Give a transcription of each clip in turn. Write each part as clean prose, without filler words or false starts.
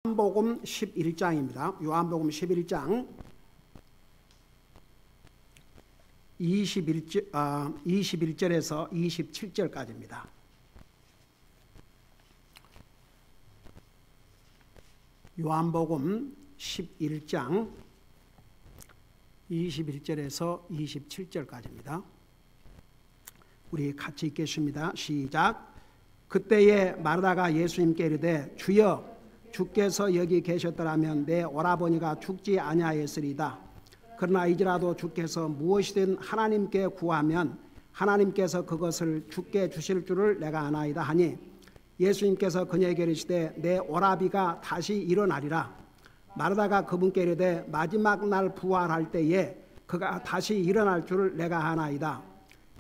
요한복음 11장입니다. 요한복음 11장 21절에서 27절까지입니다. 요한복음 11장 21절에서 27절까지입니다. 우리 같이 읽겠습니다. 시작. 그때에 마르다가 예수님께 이르되 주여 주께서 여기 계셨더라면 내 오라버니가 죽지 아니하였으리다. 그러나 이제라도 주께서 무엇이든 하나님께 구하면 하나님께서 그것을 주께 주실 줄을 내가 아나이다 하니 예수님께서 그녀에게 이르시되 내 오라비가 다시 일어나리라. 마르다가 그분께 이르되 마지막 날 부활할 때에 그가 다시 일어날 줄을 내가 아나이다.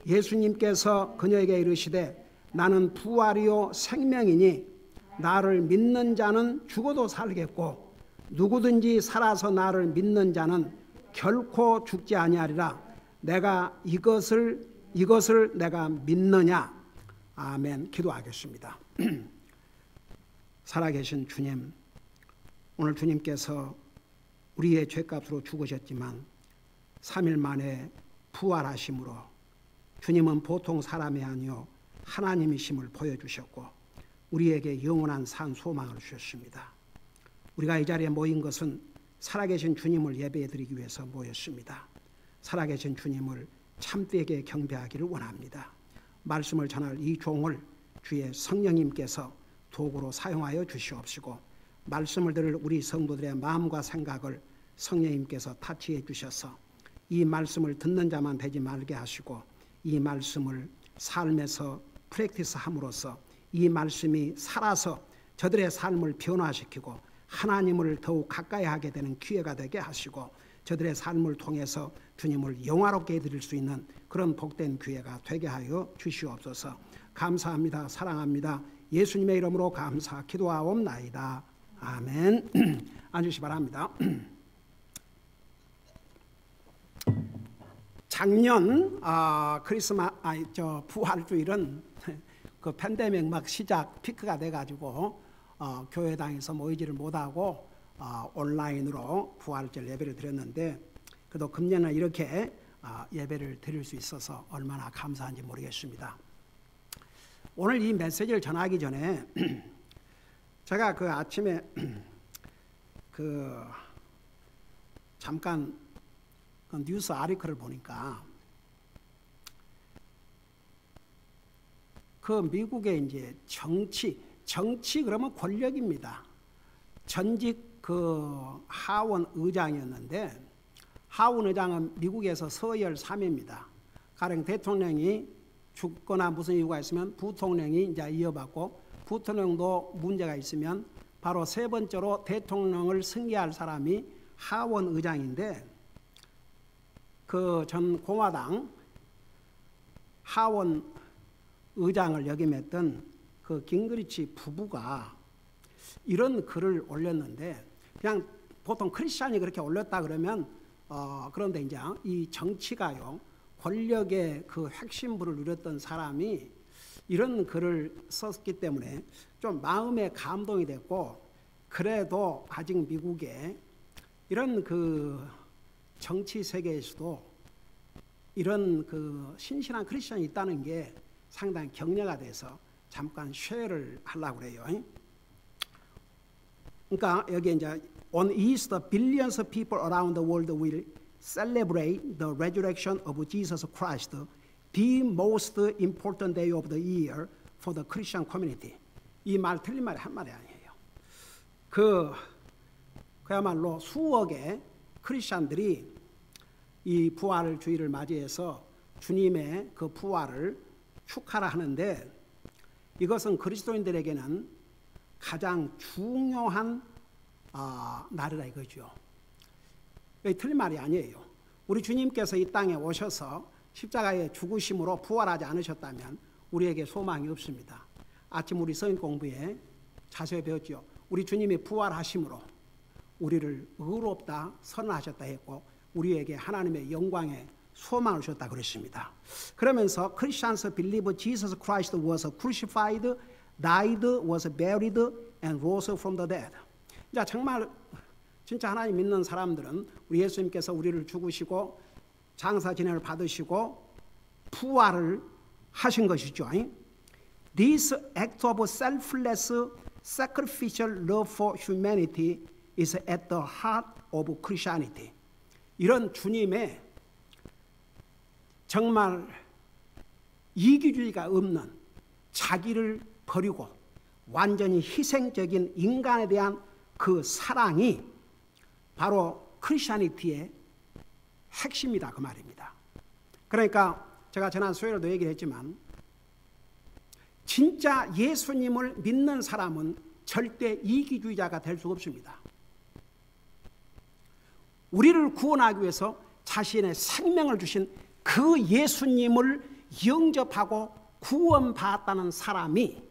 예수님께서 그녀에게 이르시되 나는 부활이요 생명이니 나를 믿는 자는 죽어도 살겠고 누구든지 살아서 나를 믿는 자는 결코 죽지 아니하리라. 내가 이것을 내가 믿느냐. 아멘. 기도하겠습니다. 살아계신 주님, 오늘 주님께서 우리의 죄값으로 죽으셨지만 3일 만에 부활하심으로 주님은 보통 사람이 아니요 하나님이심을 보여주셨고 우리에게 영원한 산 소망을 주셨습니다. 우리가 이 자리에 모인 것은 살아계신 주님을 예배드리기 위해서 모였습니다. 살아계신 주님을 참되게 경배하기를 원합니다. 말씀을 전할 이 종을 주의 성령님께서 도구로 사용하여 주시옵시고 말씀을 들을 우리 성도들의 마음과 생각을 성령님께서 타치해 주셔서 이 말씀을 듣는 자만 되지 말게 하시고 이 말씀을 삶에서 프랙티스함으로써 이 말씀이 살아서 저들의 삶을 변화시키고 하나님을 더욱 가까이 하게 되는 기회가 되게 하시고 저들의 삶을 통해서 주님을 영화롭게 해드릴 수 있는 그런 복된 기회가 되게 하여 주시옵소서. 감사합니다. 사랑합니다. 예수님의 이름으로 감사 기도하옵나이다. 아멘. 앉으시 바랍니다. 작년 부활주일은 그 팬데믹 막 시작 피크가 돼가지고 교회당에서 모이지를 못하고 온라인으로 부활절 예배를 드렸는데 그래도 금년은 이렇게 예배를 드릴 수 있어서 얼마나 감사한지 모르겠습니다. 오늘 이 메시지를 전하기 전에 제가 그 아침에 잠깐 그 뉴스 아리클을 보니까 그 미국의 이제 정치 그러면 권력입니다. 전직 그 하원 의장이었는데 하원 의장은 미국에서 서열 3위입니다. 가령 대통령이 죽거나 무슨 이유가 있으면 부통령이 이제 이어받고 부통령도 문제가 있으면 바로 세 번째로 대통령을 승계할 사람이 하원 의장인데 그 전 공화당 하원 의장을 역임했던 그 깅그리치 부부가 이런 글을 올렸는데 그냥 보통 크리스찬이 그렇게 올렸다 그러면 그런데 이제 이 정치가요 권력의 그 핵심부를 누렸던 사람이 이런 글을 썼기 때문에 좀 마음에 감동이 됐고 그래도 아직 미국에 이런 그 정치 세계에서도 이런 그 신실한 크리스찬이 있다는 게 상당히 격려가 돼서 잠깐 쉐어를 하려고 그래요. 그러니까 여기 이제 On Easter, billions of people around the world will celebrate the resurrection of Jesus Christ, the most important day of the year for the Christian community. 이 말 틀린 말이 한 말이 아니에요. 그야말로 수억의 크리스찬들이 이 부활 주일을 맞이해서 주님의 그 부활을 축하를 하는데 이것은 그리스도인들에게는 가장 중요한 날이라 이거죠. 틀린 말이 아니에요. 우리 주님께서 이 땅에 오셔서 십자가에 죽으심으로 부활하지 않으셨다면 우리에게 소망이 없습니다. 아침 우리 성인 공부에 자세히 배웠죠. 우리 주님이 부활하심으로 우리를 의롭다 선언하셨다 했고 우리에게 하나님의 영광의 소망을 주셨다 그랬습니다. 그러면서 Christians believe Jesus Christ was crucified, died, was buried, and rose from the dead. 자, 정말 진짜 하나님 믿는 사람들은 우리 예수님께서 우리를 죽으시고 장사 진행을 받으시고 부활을 하신 것이죠. This act of selfless sacrificial love for humanity is at the heart of Christianity. 이런 주님의 정말 이기주의가 없는 자기를 버리고 완전히 희생적인 인간에 대한 그 사랑이 바로 크리스천리티의 핵심이다 그 말입니다. 그러니까 제가 지난 수요일에도 얘기를 했지만 진짜 예수님을 믿는 사람은 절대 이기주의자가 될 수가 없습니다. 우리를 구원하기 위해서 자신의 생명을 주신 그 예수님을 영접하고 구원받았다는 사람이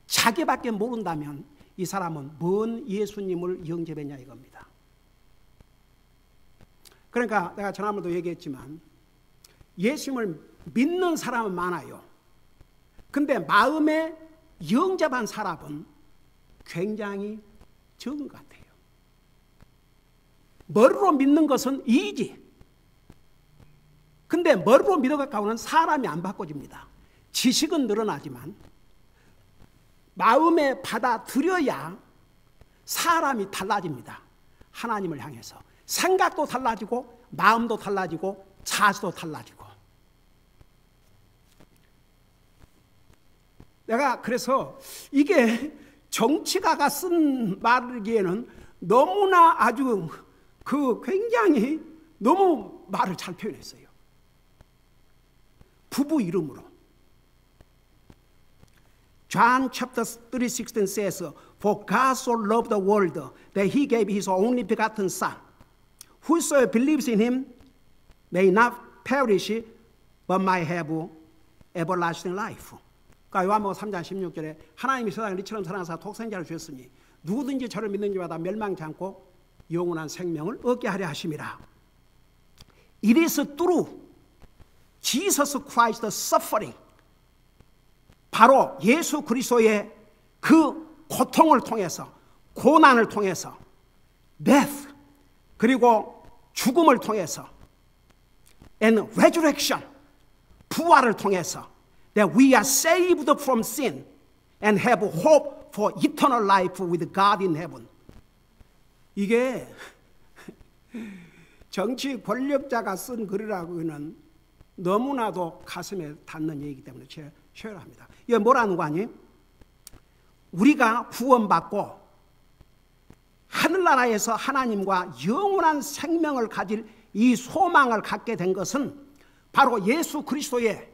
자기밖에 모른다면 이 사람은 뭔 예수님을 영접했냐 이겁니다. 그러니까 내가 지난번에도 얘기했지만 예수님을 믿는 사람은 많아요. 근데 마음에 영접한 사람은 굉장히 적은 것 같아요. 머리로 믿는 것은 이지. 근데 머리로 믿어가고는 사람이 안 바꿔집니다. 지식은 늘어나지만 마음에 받아들여야 사람이 달라집니다. 하나님을 향해서. 생각도 달라지고 마음도 달라지고 자세도 달라지고. 내가 그래서 이게 정치가가 쓴 말이기에는 너무나 아주 굉장히 너무 말을 잘 표현했어요. 부부 이름으로. John chapter 3:16 says, For God so loved the world that he gave his only begotten son. Whosoever believes in him may not perish but might have everlasting life. 그러니까 요한복음 3장 16절에 하나님이 세상을 이처럼 사랑하사 독생자를 주셨으니 누구든지 저를 믿는 자마다 멸망치 않고 영원한 생명을 얻게 하려 하심이라. It is through Jesus Christ's suffering, 바로 예수 그리스도의 그 고통을 통해서, 고난을 통해서, death, 그리고 죽음을 통해서, and resurrection, 부활을 통해서, that we are saved from sin and have hope for eternal life with God in heaven. 이게 정치 권력자가 쓴 글이라고는 너무나도 가슴에 닿는 얘기이기 때문에 제가 합니다. 이게 뭐라는 거 아니에요? 우리가 구원받고 하늘나라에서 하나님과 영원한 생명을 가질 이 소망을 갖게 된 것은 바로 예수 그리스도의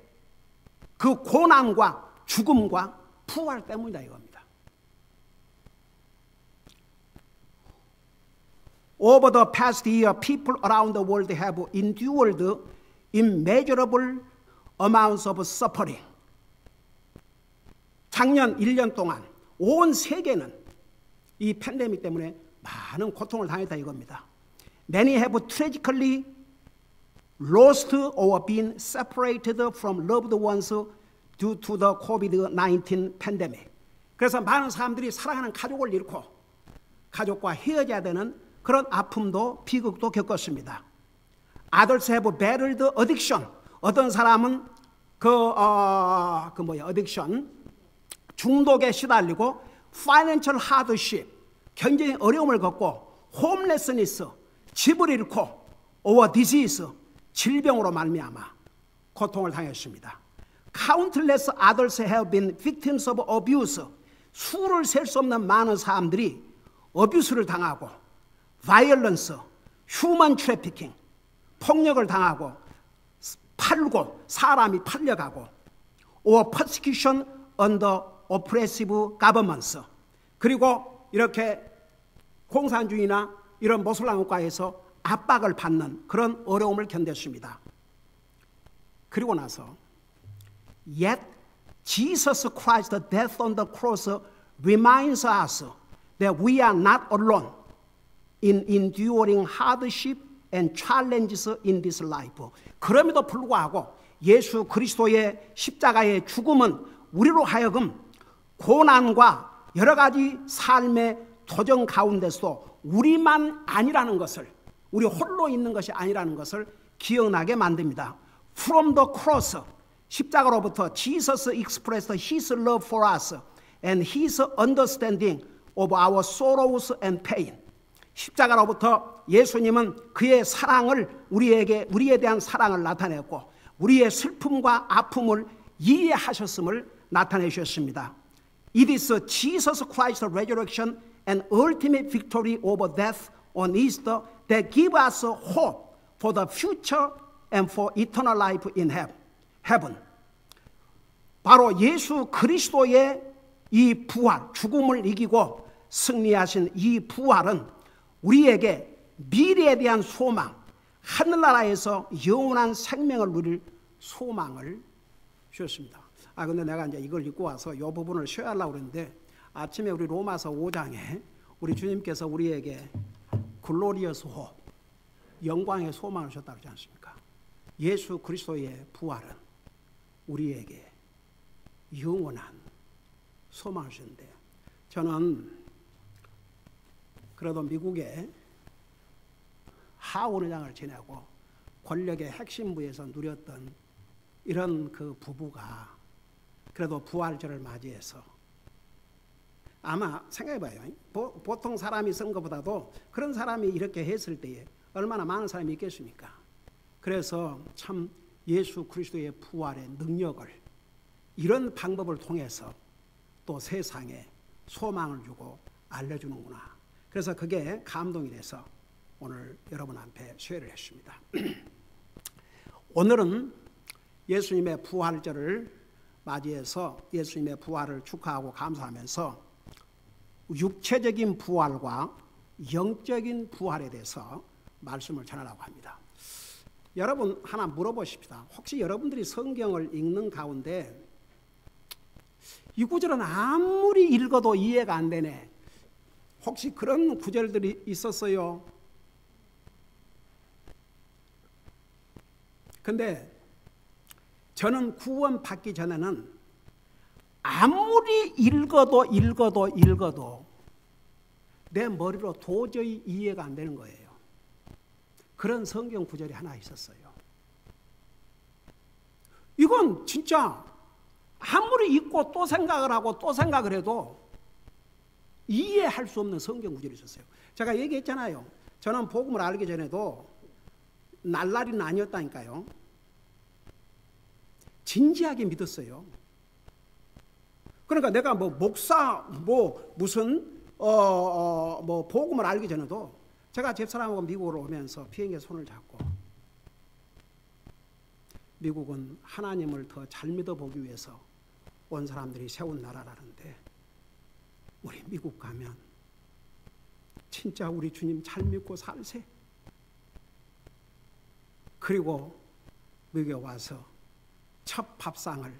그 고난과 죽음과 부활 때문이다 이겁니다. Over the past year, people around the world have endured immeasurable amounts of suffering. 작년 1년 동안 온 세계는 이 팬데믹 때문에 많은 고통을 당했다 이겁니다. Many have tragically lost or been separated from loved ones due to the COVID-19 pandemic. 그래서 많은 사람들이 사랑하는 가족을 잃고 가족과 헤어져야 되는 그런 아픔도 비극도 겪었습니다. Others have battled addiction. 어떤 사람은 addiction, 중독에 시달리고 financial hardship, 경제적인 어려움을 겪고 homelessness, 집을 잃고 or disease, 질병으로 말미암아 고통을 당했습니다. Countless others have been victims of abuse. 수를 셀 수 없는 많은 사람들이 어뷰스를 당하고 violence, human trafficking, 폭력을 당하고 팔고 사람이 팔려가고 or persecution under oppressive governments. 그리고 이렇게 공산주의나 이런 모슬람 국가에서 압박을 받는 그런 어려움을 견뎠습니다. 그리고 나서 Yet Jesus Christ's death on the cross reminds us that we are not alone in enduring hardship and challenges in this life. 그럼에도 불구하고 예수 그리스도의 십자가의 죽음은 우리로 하여금 고난과 여러 가지 삶의 도전 가운데서도 우리만 아니라는 것을, 우리 홀로 있는 것이 아니라는 것을 기억나게 만듭니다. From the cross, 십자가로부터 Jesus expressed His love for us and His understanding of our sorrows and pain. 십자가로부터 예수님은 그의 사랑을 우리에 대한 사랑을 나타냈고 우리의 슬픔과 아픔을 이해하셨음을 나타내 주셨습니다. It is Jesus Christ's resurrection and ultimate victory over death on Easter that give us hope for the future and for eternal life in heaven. 바로 예수 그리스도의 이 부활, 죽음을 이기고 승리하신 이 부활은 우리에게 미래에 대한 소망, 하늘나라에서 영원한 생명을 누릴 소망을 주셨습니다. 근데 내가 이제 이걸 읽고 와서 이 부분을 쉬어야 하려고 그랬는데 아침에 우리 로마서 5장에 우리 주님께서 우리에게 글로리어스 홉, 영광의 소망을 주셨다고 하지 않습니까? 예수 그리스도의 부활은 우리에게 영원한 소망을 주는데 저는 그래도 미국에 하원의장을 지내고 권력의 핵심부에서 누렸던 이런 그 부부가 그래도 부활절을 맞이해서 아마 생각해봐요. 보통 사람이 쓴 것보다도 그런 사람이 이렇게 했을 때에 얼마나 많은 사람이 있겠습니까? 그래서 참 예수 그리스도의 부활의 능력을 이런 방법을 통해서 또 세상에 소망을 주고 알려주는구나. 그래서 그게 감동이 돼서 오늘 여러분 앞에 쉐어를 했습니다. 오늘은 예수님의 부활절을 맞이해서 예수님의 부활을 축하하고 감사하면서 육체적인 부활과 영적인 부활에 대해서 말씀을 전하려고 합니다. 여러분 하나 물어보십시다. 혹시 여러분들이 성경을 읽는 가운데 이 구절은 아무리 읽어도 이해가 안 되네. 혹시 그런 구절들이 있었어요? 근데 저는 구원 받기 전에는 아무리 읽어도 내 머리로 도저히 이해가 안 되는 거예요. 그런 성경 구절이 하나 있었어요. 이건 진짜 아무리 읽고 또 생각을 하고 또 생각을 해도 이해할 수 없는 성경 구절이 있었어요. 제가 얘기했잖아요. 저는 복음을 알기 전에도 날라리는 아니었다니까요. 진지하게 믿었어요. 그러니까 내가 뭐 목사 무슨 복음을 알기 전에도 제가 집사람하고 미국으로 오면서 비행기에 손을 잡고 미국은 하나님을 더 잘 믿어보기 위해서 온 사람들이 세운 나라라는데 우리 미국 가면 진짜 우리 주님 잘 믿고 살세. 그리고 미국에 와서 첫 밥상을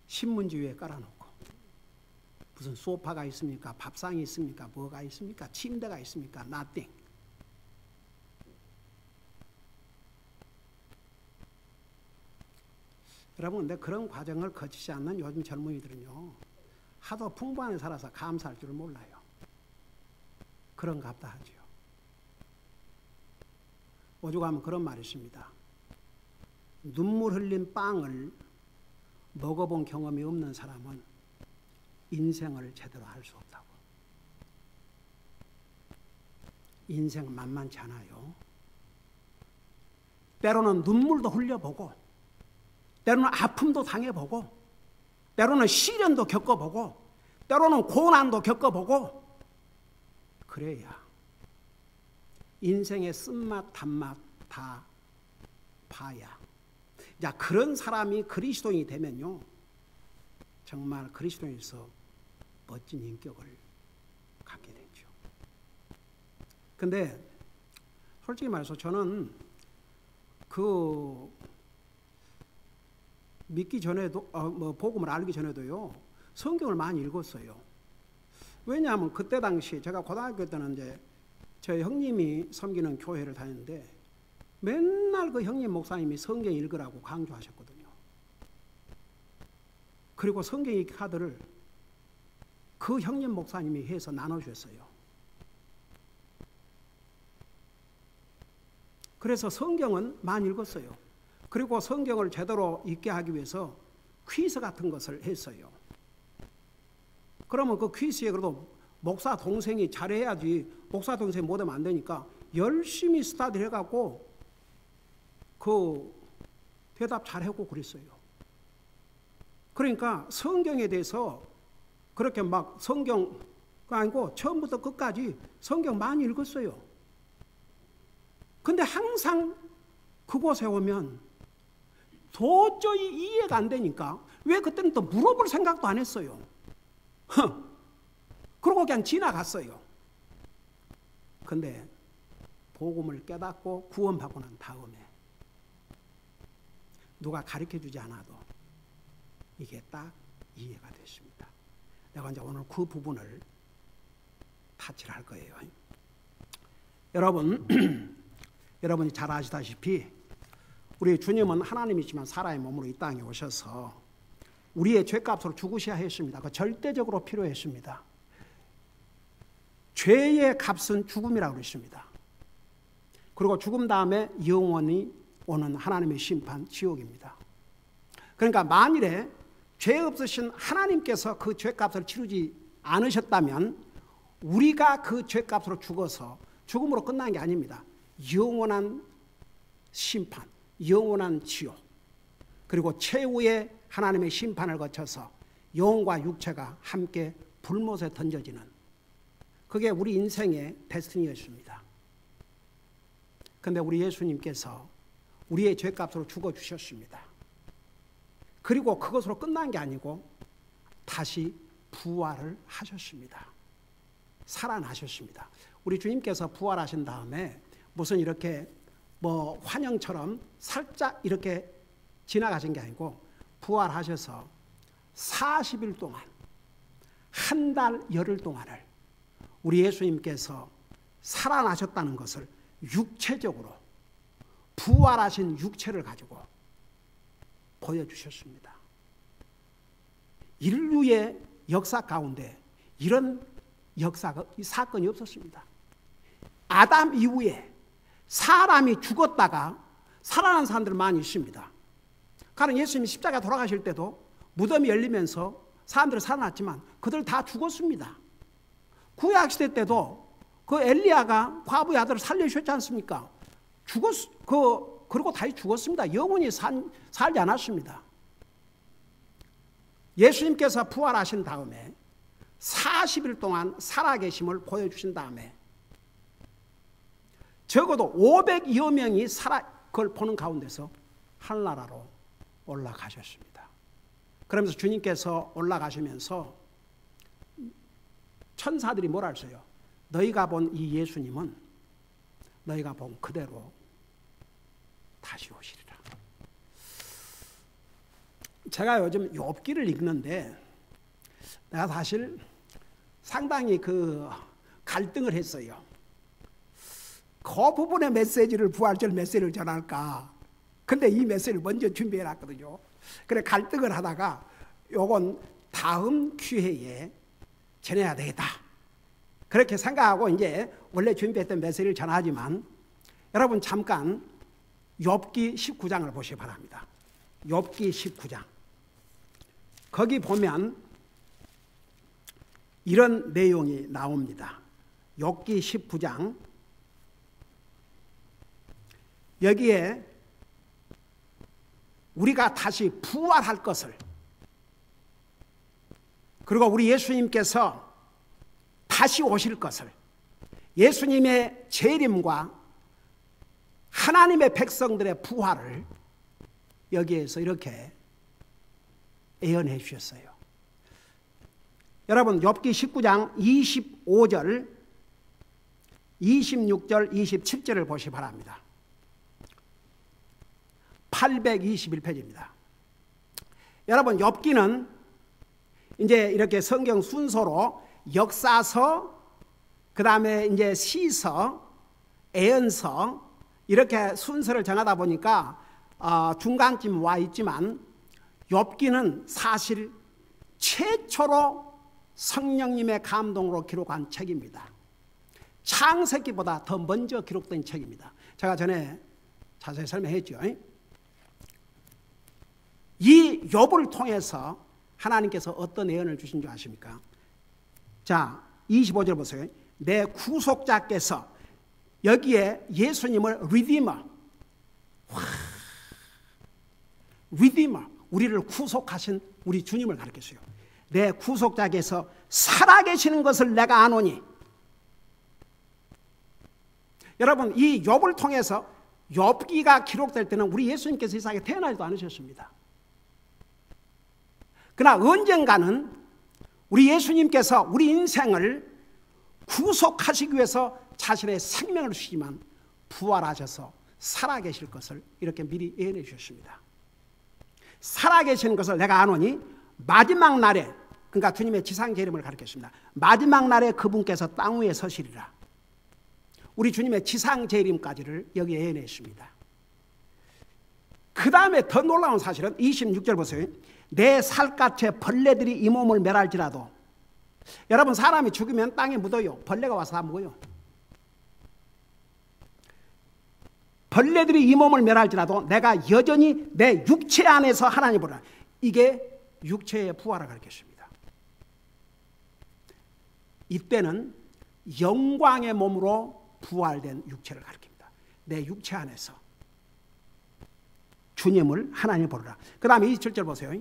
신문지 위에 깔아놓고 무슨 소파가 있습니까? 밥상이 있습니까? 뭐가 있습니까? 침대가 있습니까? Nothing. 여러분, 근데 그런 과정을 거치지 않는 요즘 젊은이들은요, 하도 풍부한 데 살아서 감사할 줄을 몰라요. 그런갑다 하지요. 오죽하면 그런 말이 있습니다. 눈물 흘린 빵을 먹어본 경험이 없는 사람은 인생을 제대로 할 수 없다고. 인생은 만만치 않아요. 때로는 눈물도 흘려보고 때로는 아픔도 당해보고 때로는 시련도 겪어보고 때로는 고난도 겪어보고 그래야 인생의 쓴맛 단맛 다 봐야 자 그런 사람이 그리스도인이 되면요 정말 그리스도인에서 멋진 인격을 갖게 되죠. 근데 솔직히 말해서 저는 믿기 전에도 복음을 알기 전에도요 성경을 많이 읽었어요. 왜냐하면 그때 당시 제가 고등학교 때는 이제 저희 형님이 섬기는 교회를 다녔는데 맨날 그 형님 목사님이 성경 읽으라고 강조하셨거든요. 그리고 성경 읽기 카드를 그 형님 목사님이 해서 나눠주셨어요. 그래서 성경은 많이 읽었어요. 그리고 성경을 제대로 읽게 하기 위해서 퀴즈 같은 것을 했어요. 그러면 그 퀴즈에 그래도 목사 동생이 잘해야지, 목사 동생이 못하면 안 되니까 열심히 스터디를 해갖고 그 대답 잘하고 그랬어요. 그러니까 성경에 대해서 그렇게 막 성경 아니고 처음부터 끝까지 성경 많이 읽었어요. 근데 항상 그곳에 오면 도저히 이해가 안 되니까 왜 그때는 또 물어볼 생각도 안 했어요. 그러고 그냥 지나갔어요. 근데 복음을 깨닫고 구원받고 난 다음에 누가 가르쳐주지 않아도 이게 딱 이해가 됐습니다. 내가 이제 오늘 그 부분을 타치를 할 거예요. 여러분이 잘 아시다시피 우리 주님은 하나님이지만 사람의 몸으로 이 땅에 오셔서 우리의 죄값으로 죽으셔야 했습니다. 그 절대적으로 필요했습니다. 죄의 값은 죽음이라고 그랬습니다. 그리고 죽음 다음에 영원히 오는 하나님의 심판, 지옥입니다. 그러니까 만일에 죄 없으신 하나님께서 그 죄값을 치르지 않으셨다면 우리가 그 죄값으로 죽어서 죽음으로 끝난 게 아닙니다. 영원한 심판, 영원한 지옥, 그리고 최후의 하나님의 심판을 거쳐서 영과 육체가 함께 불못에 던져지는, 그게 우리 인생의 데스티니였습니다. 그런데 우리 예수님께서 우리의 죄값으로 죽어주셨습니다. 그리고 그것으로 끝난 게 아니고 다시 부활을 하셨습니다. 살아나셨습니다. 우리 주님께서 부활하신 다음에 무슨 이렇게 뭐 환영처럼 살짝 이렇게 지나가신 게 아니고 부활하셔서 40일 동안, 한 달 열흘 동안을 우리 예수님께서 살아나셨다는 것을 육체적으로 부활하신 육체를 가지고 보여주셨습니다. 인류의 역사 가운데 이런 역사가, 이 사건이 없었습니다. 아담 이후에 사람이 죽었다가 살아난 사람들 많이 있습니다. 가령 예수님이 십자가 돌아가실 때도 무덤이 열리면서 사람들이 살아났지만 그들 다 죽었습니다. 구약시대 때도 그 엘리야가 과부의 아들을 살려주셨지 않습니까? 그리고 다시 죽었습니다. 영원히 살지 않았습니다. 예수님께서 부활하신 다음에 40일 동안 살아계심을 보여주신 다음에 적어도 500여 명이 그걸 보는 가운데서 하늘나라로 올라가셨습니다. 그러면서 주님께서 올라가시면서 천사들이 뭐라 했어요? 너희가 본 이 예수님은 너희가 본 그대로 다시 오시리라. 제가 요즘 욥기를 읽는데 내가 사실 상당히 갈등을 했어요. 그 부분의 메시지를 부활절 메시지를 전할까. 근데 이 메시지를 먼저 준비해 놨거든요. 그래 갈등을 하다가 요건 다음 기회에 전해야 되겠다. 그렇게 생각하고 이제 원래 준비했던 메시지를 전하지만 여러분 잠깐 욥기 19장을 보시기 바랍니다. 욥기 19장. 거기 보면 이런 내용이 나옵니다. 욥기 19장. 여기에 우리가 다시 부활할 것을, 그리고 우리 예수님께서 다시 오실 것을, 예수님의 재림과 하나님의 백성들의 부활을 여기에서 이렇게 예언해 주셨어요. 여러분 욥기 19장 25절, 26절, 27절을 보시기 바랍니다. 821페이지입니다. 여러분 욥기는 이제 이렇게 성경 순서로 역사서, 그 다음에 이제 시서, 애언서 이렇게 순서를 정하다 보니까 중간쯤 와 있지만 욥기는 사실 최초로 성령님의 감동으로 기록한 책입니다. 창세기보다 더 먼저 기록된 책입니다. 제가 전에 자세히 설명했죠. 이 욥을 통해서 하나님께서 어떤 예언을 주신 줄 아십니까? 자, 25절 보세요. 내 구속자께서, 여기에 예수님을 리디머, 우리를 구속하신 우리 주님을 가르쳤어요. 내 구속자께서 살아계시는 것을 내가 아노니. 여러분, 이 욥을 통해서, 욥기가 기록될 때는 우리 예수님께서 이 세상에 태어나지도 않으셨습니다. 그러나 언젠가는 우리 예수님께서 우리 인생을 구속하시기 위해서 자신의 생명을 주시지만 부활하셔서 살아계실 것을 이렇게 미리 예언해 주셨습니다. 살아계시는 것을 내가 아노니 마지막 날에, 그러니까 주님의 지상재림을 가리켰습니다. 마지막 날에 그분께서 땅 위에 서시리라. 우리 주님의 지상재림까지를 여기에 예언했습니다. 그 다음에 더 놀라운 사실은 26절 보세요. 내 살갗에 벌레들이 이 몸을 멸할지라도. 여러분, 사람이 죽으면 땅에 묻어요. 벌레가 와서 다 먹어요. 벌레들이 이 몸을 멸할지라도 내가 여전히 내 육체 안에서 하나님 보라. 이게 육체의 부활을 가리켰습니다. 이때는 영광의 몸으로 부활된 육체를 가리킵니다. 내 육체 안에서 주님을 하나님 보라. 그 다음에 27절 보세요.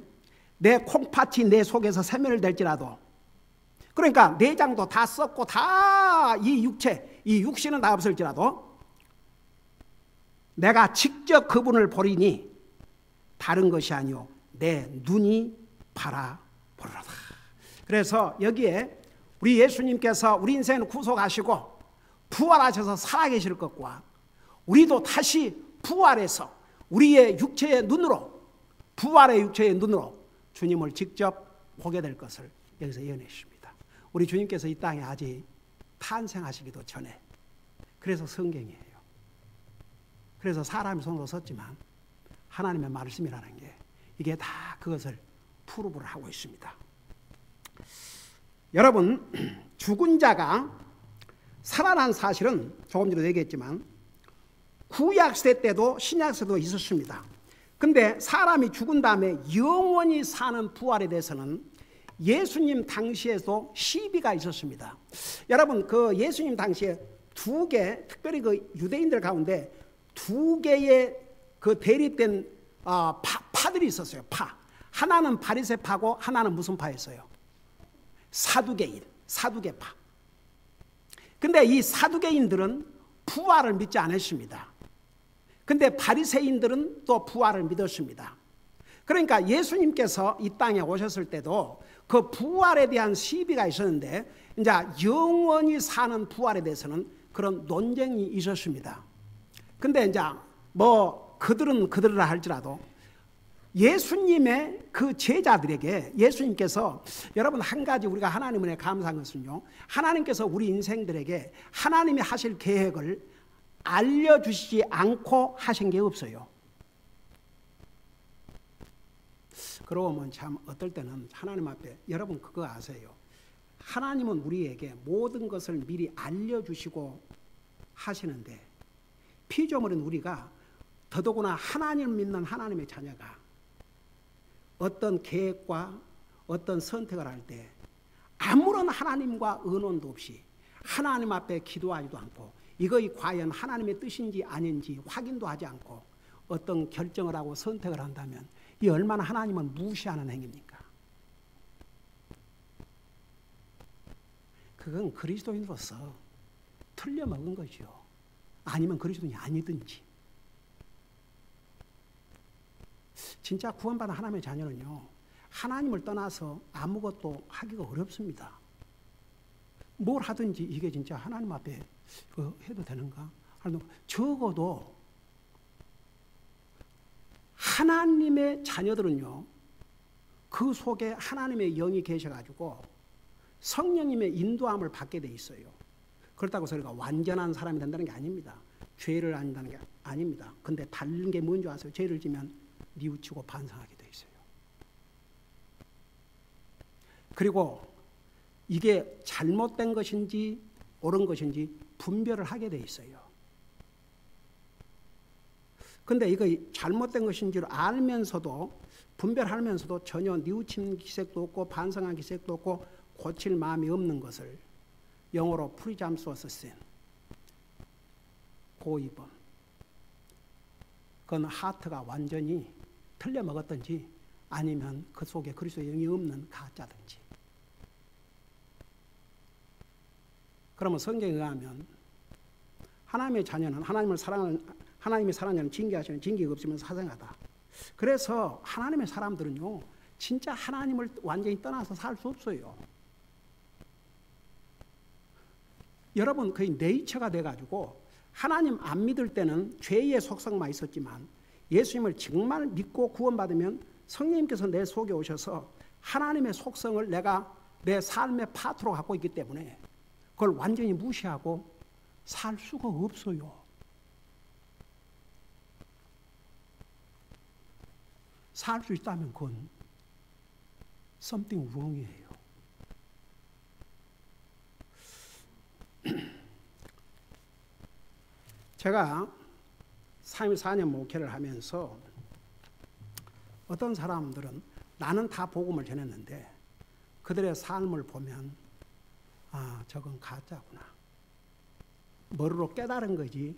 내 콩팥이 내 속에서 세면을 댈지라도. 그러니까 내장도 다 썩고 다 이 육체, 이 육신은 다 없을지라도 내가 직접 그분을 보리니 다른 것이 아니요 내 눈이 바라보리로다. 그래서 여기에 우리 예수님께서 우리 인생을 구속하시고 부활하셔서 살아계실 것과 우리도 다시 부활해서 우리의 육체의 눈으로, 부활의 육체의 눈으로 주님을 직접 보게 될 것을 여기서 예언했습니다. 우리 주님께서 이 땅에 아직 탄생하시기도 전에, 그래서 성경이에요. 그래서 사람이 손으로 썼지만 하나님의 말씀이라는 게 이게 다 그것을 프루브를 하고 있습니다. 여러분, 죽은 자가 살아난 사실은 조금 전에 얘기했지만 구약시대 때도 신약시대도 있었습니다. 근데 사람이 죽은 다음에 영원히 사는 부활에 대해서는 예수님 당시에도 시비가 있었습니다. 여러분, 그 예수님 당시에 두 개, 특별히 그 유대인들 가운데 두 개의 그 대립된 파들이 있었어요. 파. 하나는 바리새파고 하나는 무슨 파였어요? 사두개인, 사두개파. 근데 이 사두개인들은 부활을 믿지 않았습니다. 근데 바리새인들은 또 부활을 믿었습니다. 그러니까 예수님께서 이 땅에 오셨을 때도 그 부활에 대한 시비가 있었는데 이제 영원히 사는 부활에 대해서는 그런 논쟁이 있었습니다. 근데 이제 뭐 그들은 그들이라 할지라도 예수님의 그 제자들에게 예수님께서, 여러분, 한 가지 우리가 하나님 은혜에 감사한 것은요, 하나님께서 우리 인생들에게 하나님이 하실 계획을 알려주시지 않고 하신 게 없어요. 그러고 보면 참 어떨 때는 하나님 앞에, 여러분 그거 아세요? 하나님은 우리에게 모든 것을 미리 알려주시고 하시는데 피조물인 우리가, 더더구나 하나님을 믿는 하나님의 자녀가 어떤 계획과 어떤 선택을 할 때 아무런 하나님과 의논도 없이 하나님 앞에 기도하지도 않고 이것이 과연 하나님의 뜻인지 아닌지 확인도 하지 않고 어떤 결정을 하고 선택을 한다면 이 얼마나 하나님을 무시하는 행위입니까? 그건 그리스도인으로서 틀려먹은 거죠. 아니면 그리스도인이 아니든지. 진짜 구원받은 하나님의 자녀는요, 하나님을 떠나서 아무것도 하기가 어렵습니다. 뭘 하든지 이게 진짜 하나님 앞에 해도 되는가? 적어도 하나님의 자녀들은요, 그 속에 하나님의 영이 계셔가지고 성령님의 인도함을 받게 돼 있어요. 그렇다고 저희가 완전한 사람이 된다는 게 아닙니다. 죄를 안 한다는 게 아닙니다. 근데 다른 게 뭔지 아세요? 죄를 지면 뉘우치고 반성하게 돼 있어요. 그리고 이게 잘못된 것인지 옳은 것인지 분별을 하게 돼 있어요. 근데 이거 잘못된 것인 줄 알면서도, 분별하면서도 전혀 뉘우친 기색도 없고 반성한 기색도 없고 고칠 마음이 없는 것을 영어로 프리잠스워스 신, 고의범. 그건 하트가 완전히 틀려 먹었든지 아니면 그 속에 그리스도의 영이 없는 가짜든지. 그러면 성경에 의하면 하나님의 자녀는 하나님이 사랑하는 징계하시는 징계가 없으면 사생하다. 그래서 하나님의 사람들은요, 진짜 하나님을 완전히 떠나서 살 수 없어요. 여러분, 거의 네이처가 돼가지고 하나님 안 믿을 때는 죄의 속성만 있었지만 예수님을 정말 믿고 구원받으면 성령님께서 내 속에 오셔서 하나님의 속성을 내가 내 삶의 파트로 갖고 있기 때문에 그걸 완전히 무시하고 살 수가 없어요. 살 수 있다면 그건 something wrong이에요. 제가 34년 목회를 하면서 어떤 사람들은 나는 다 복음을 전했는데 그들의 삶을 보면 아, 저건 가짜구나. 머리로 깨달은 거지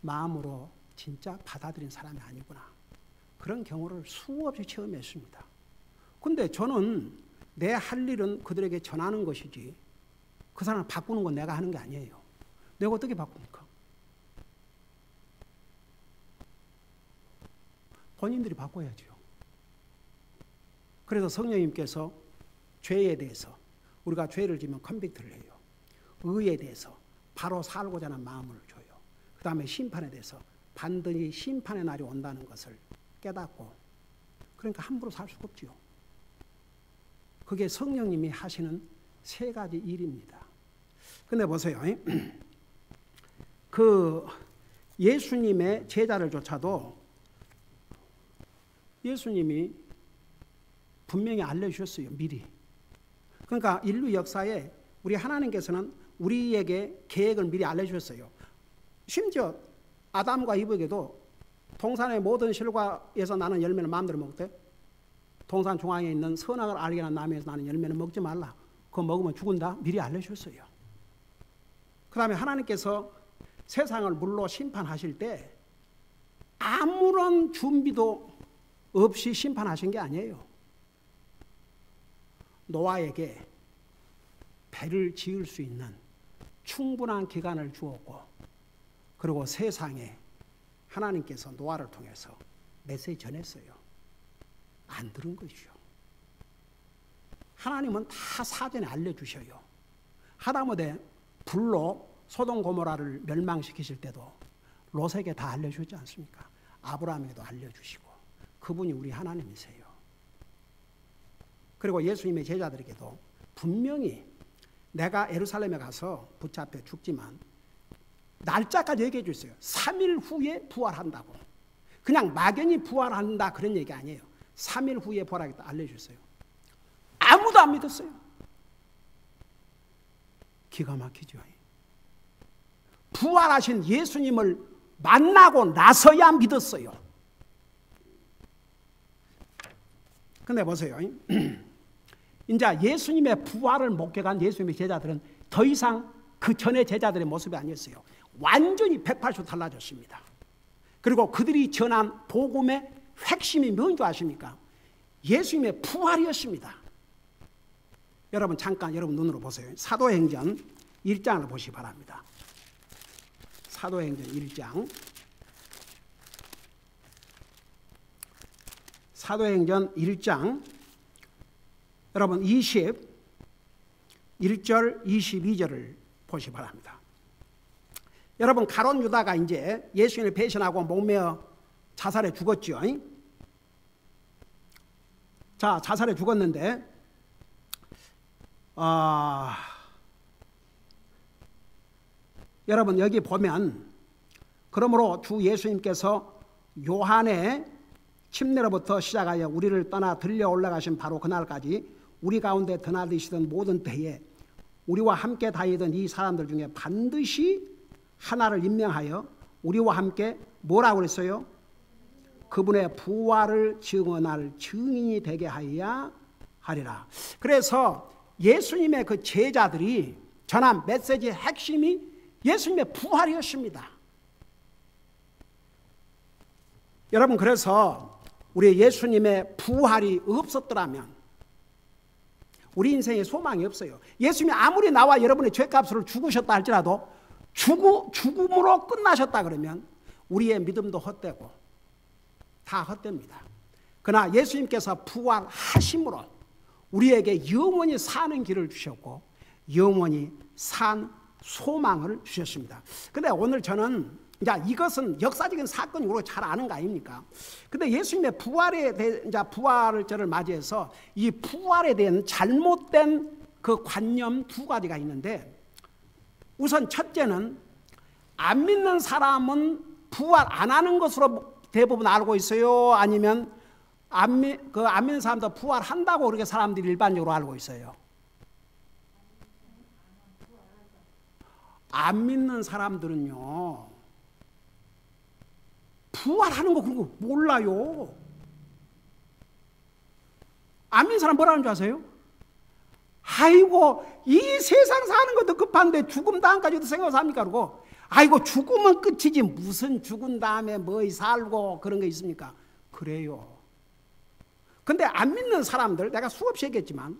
마음으로 진짜 받아들인 사람이 아니구나. 그런 경우를 수없이 체험했습니다. 근데 저는 내 할 일은 그들에게 전하는 것이지 그 사람을 바꾸는 건 내가 하는 게 아니에요. 내가 어떻게 바꿉니까? 본인들이 바꿔야죠. 그래서 성령님께서 죄에 대해서 우리가 죄를 지면 컨빅트를 해요. 의에 대해서 바로 살고자 하는 마음을 줘요. 그 다음에 심판에 대해서 반드시 심판의 날이 온다는 것을 깨닫고, 그러니까 함부로 살 수가 없죠. 그게 성령님이 하시는 세 가지 일입니다. 근데 보세요. 그 예수님의 제자를 조차도 예수님이 분명히 알려주셨어요. 미리. 그러니까 인류 역사에 우리 하나님께서는 우리에게 계획을 미리 알려주셨어요. 심지어 아담과 이브에게도 동산의 모든 실과에서 나는 열매를 마음대로 먹되 동산 중앙에 있는 선악을 알게 하는 나무에서 나는 열매는 먹지 말라. 그거 먹으면 죽은다. 미리 알려주셨어요. 그 다음에 하나님께서 세상을 물로 심판하실 때 아무런 준비도 없이 심판하신 게 아니에요. 노아에게 배를 지을 수 있는 충분한 기간을 주었고, 그리고 세상에 하나님께서 노아를 통해서 메시지 전했어요. 안 들은 것이죠. 하나님은 다 사전에 알려주셔요. 하다못해 불로 소돔 고모라를 멸망시키실 때도 롯에게 다 알려주지 않습니까? 아브라함에게도 알려주시고, 그분이 우리 하나님이세요. 그리고 예수님의 제자들에게도 분명히 내가 예루살렘에 가서 붙잡혀 죽지만 날짜까지 얘기해 주셨어요. 3일 후에 부활한다고. 그냥 막연히 부활한다 그런 얘기 아니에요. 3일 후에 부활하겠다 알려주셨어요. 아무도 안 믿었어요. 기가 막히죠. 부활하신 예수님을 만나고 나서야 믿었어요. 근데 보세요. 이제 예수님의 부활을 목격한 예수님의 제자들은 더 이상 그 전의 제자들의 모습이 아니었어요. 완전히 180도 달라졌습니다. 그리고 그들이 전한 복음의 핵심이 뭔지 아십니까? 예수님의 부활이었습니다. 여러분 잠깐 여러분 눈으로 보세요. 사도행전 1장을 보시기 바랍니다. 사도행전 1장. 사도행전 1장 여러분 21절 22절을 보시기 바랍니다. 여러분 가룟 유다가 이제 예수님을 배신하고 목매어 자살해 죽었죠. 자, 자살해 죽었는데 여러분 여기 보면 그러므로 주 예수님께서 요한의 침례로부터 시작하여 우리를 떠나 들려 올라가신 바로 그날까지 우리 가운데 드나드시던 모든 때에 우리와 함께 다니던 이 사람들 중에 반드시 하나를 임명하여 우리와 함께 뭐라고 그랬어요? 그분의 부활을 증언할 증인이 되게 하여야 하리라. 그래서 예수님의 그 제자들이 전한 메시지의 핵심이 예수님의 부활이었습니다. 여러분, 그래서 우리 예수님의 부활이 없었더라면 우리 인생에 소망이 없어요. 예수님이 아무리 나와 여러분의 죄값으로 죽으셨다 할지라도 죽음으로 끝나셨다 그러면 우리의 믿음도 헛되고 다 헛됩니다. 그러나 예수님께서 부활하심으로 우리에게 영원히 사는 길을 주셨고 영원히 산 소망을 주셨습니다. 근데 오늘 저는 이것은 역사적인 사건이고 잘 아는 거 아닙니까? 근데 예수님의 부활절을 맞이해서 이 부활에 대한 잘못된 그 관념 두 가지가 있는데, 우선 첫째는 안 믿는 사람은 부활 안 하는 것으로 대부분 알고 있어요? 아니면 안 믿는 사람도 부활한다고 그렇게 사람들이 일반적으로 알고 있어요? 안 믿는 사람들은요, 부활하는 거 그런 거 몰라요. 안 믿는 사람 뭐라는 줄 아세요? 아이고, 이 세상 사는 것도 급한데 죽음 다음까지도 생각해서 합니까? 그러고, 아이고, 죽으면 끝이지 무슨 죽은 다음에 뭐 살고 그런 게 있습니까? 그래요. 근데 안 믿는 사람들, 내가 수없이 얘기했지만,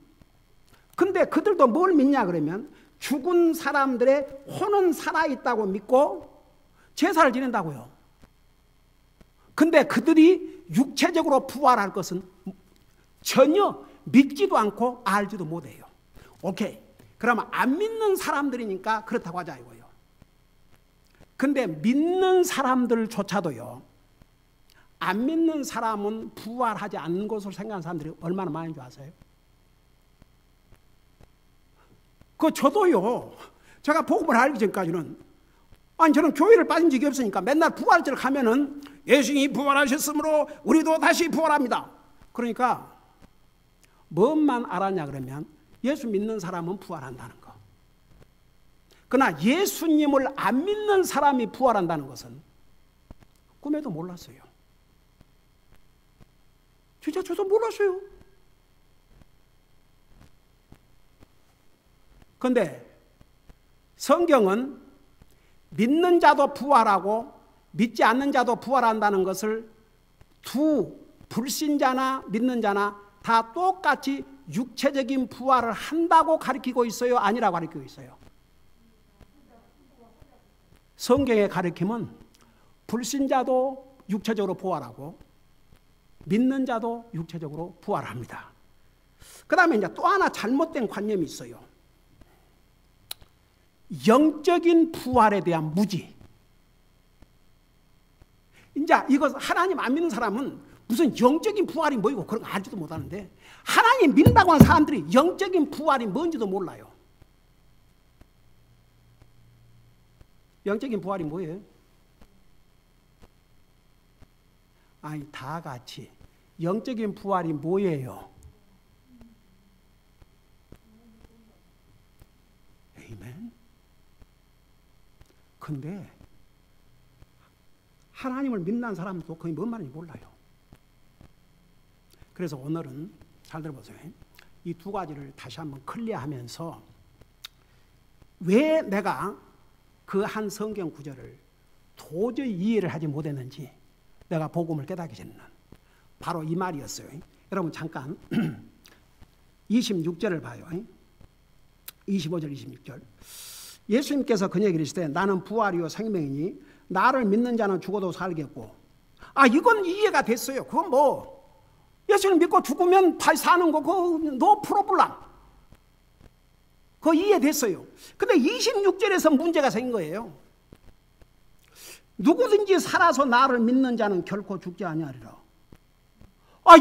근데 그들도 뭘 믿냐 그러면 죽은 사람들의 혼은 살아있다고 믿고 제사를 지낸다고요. 근데 그들이 육체적으로 부활할 것은 전혀 믿지도 않고 알지도 못해요. 오케이. 그러면 안 믿는 사람들이니까 그렇다고 하자 이거예요. 근데 믿는 사람들조차도요, 안 믿는 사람은 부활하지 않는 것으로 생각하는 사람들이 얼마나 많은 줄 아세요? 저도요, 제가 복음을 알기 전까지는, 저는 교회를 빠진 적이 없으니까 맨날 부활절 가면은 예수님이 부활하셨으므로 우리도 다시 부활합니다. 그러니까 뭔만 알았냐 그러면 예수 믿는 사람은 부활한다는 거. 그러나 예수님을 안 믿는 사람이 부활한다는 것은 꿈에도 몰랐어요. 진짜 저도 몰랐어요. 그런데 성경은 믿는 자도 부활하고 믿지 않는 자도 부활한다는 것을 두 불신자나 믿는 자나 다 똑같이 육체적인 부활을 한다고 가르치고 있어요? 아니라고 가르치고 있어요? 성경의 가르침은 불신자도 육체적으로 부활하고 믿는 자도 육체적으로 부활합니다. 그 다음에 이제 또 하나 잘못된 관념이 있어요. 영적인 부활에 대한 무지. 이제 이거 하나님 안 믿는 사람은 무슨 영적인 부활이 뭐이고 그런 거 알지도 못하는데, 하나님 믿는다고 하는 사람들이 영적인 부활이 뭔지도 몰라요. 영적인 부활이 뭐예요? 아니, 다 같이 영적인 부활이 뭐예요? 아멘. 근데 하나님을 믿는 사람도 거의 뭔 말인지 몰라요. 그래서 오늘은 잘 들어보세요. 이 두 가지를 다시 한번 클리어하면서 왜 내가 그 한 성경 구절을 도저히 이해를 하지 못했는지 내가 복음을 깨닫기 전에는 바로 이 말이었어요. 여러분 잠깐 26절을 봐요. 25절 26절. 예수님께서 그녀에게 이르시되 나는 부활이요 생명이니 나를 믿는 자는 죽어도 살겠고. 이건 이해가 됐어요. 그건 뭐 예수님 믿고 죽으면 다시 사는 거 그거 노 프로블럼. 그거 이해됐어요. 근데 26절에서 문제가 생긴 거예요. 누구든지 살아서 나를 믿는 자는 결코 죽지 아니하리라.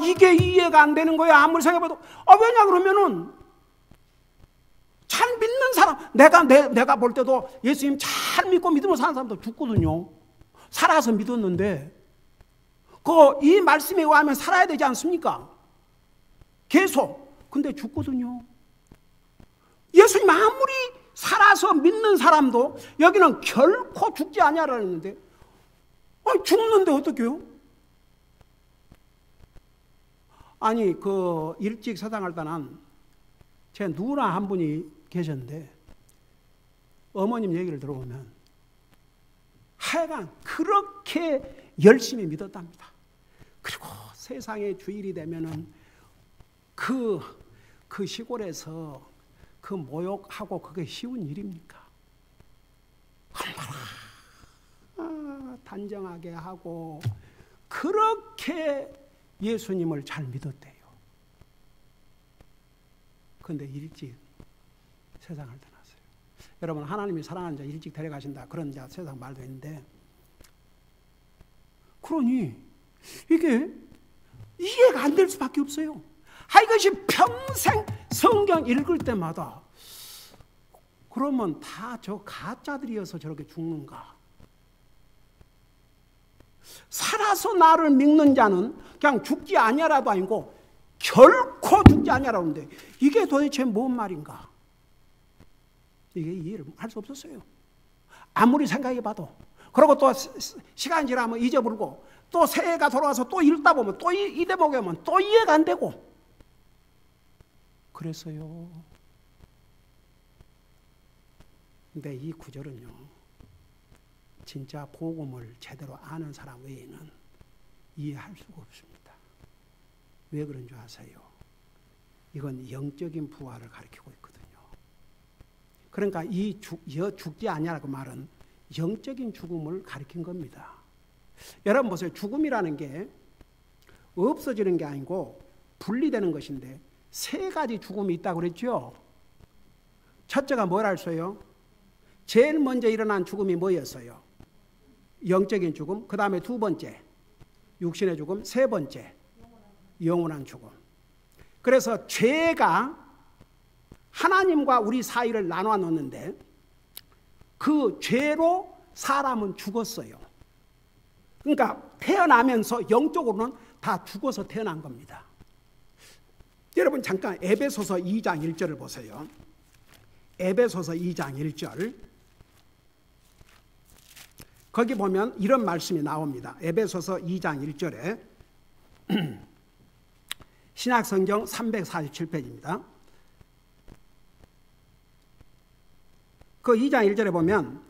이게 이해가 안 되는 거야. 아무리 생각해봐도. 왜냐 그러면은 잘 믿는 사람, 내가 볼 때도 예수님 잘 믿고 믿으면 사는 사람도 죽거든요. 살아서 믿었는데 이 말씀에 의하면 살아야 되지 않습니까? 계속. 근데 죽거든요. 예수님 아무리 살아서 믿는 사람도 여기는 결코 죽지 아니하라 했는데 죽는데 어떡해요? 아니 그 일찍 세상을 떠난 제 누나 한 분이 계셨는데 어머님 얘기를 들어보면 하여간 그렇게 열심히 믿었답니다. 그리고 세상에 주일이 되면은 그 시골에서 그 모욕하고 그게 쉬운 일입니까? 얼마나 단정하게 하고 그렇게 예수님을 잘 믿었대요. 그런데 일찍 세상을 떠났어요. 여러분, 하나님이 사랑하는 자 일찍 데려가신다 그런 자 세상 말도 있는데, 그러니 이게 이해가 안 될 수밖에 없어요. 이것이 평생 성경 읽을 때마다 그러면 다 저 가짜들이어서 저렇게 죽는가? 살아서 나를 믿는 자는 그냥 죽지 아니하라도 아니고 결코 죽지 아니하라는데 이게 도대체 뭔 말인가? 이게 이해를 할 수 없었어요. 아무리 생각해봐도. 그리고 또 시간이 지나면 잊어버리고 또 새해가 돌아와서 또 읽다 보면 또 이 대목에 오면 또 이해가 안 되고 그랬어요. 근데 이 구절은요, 진짜 복음을 제대로 아는 사람 외에는 이해할 수가 없습니다. 왜 그런 줄 아세요? 이건 영적인 부활을 가리키고 있거든요. 그러니까 이 죽지 아니하라고 말은 영적인 죽음을 가리킨 겁니다. 여러분 보세요. 죽음이라는 게 없어지는 게 아니고 분리되는 것인데 세 가지 죽음이 있다고 그랬죠. 첫째가 뭐라 했어요? 제일 먼저 일어난 죽음이 뭐였어요? 영적인 죽음. 그 다음에 두 번째 육신의 죽음. 세 번째 영원한 죽음. 그래서 죄가 하나님과 우리 사이를 나눠 놓는데 그 죄로 사람은 죽었어요. 그러니까 태어나면서 영적으로는 다 죽어서 태어난 겁니다. 여러분 잠깐 에베소서 2장 1절을 보세요. 에베소서 2장 1절. 거기 보면 이런 말씀이 나옵니다. 에베소서 2장 1절에 신약성경 347페이지입니다. 그 2장 1절에 보면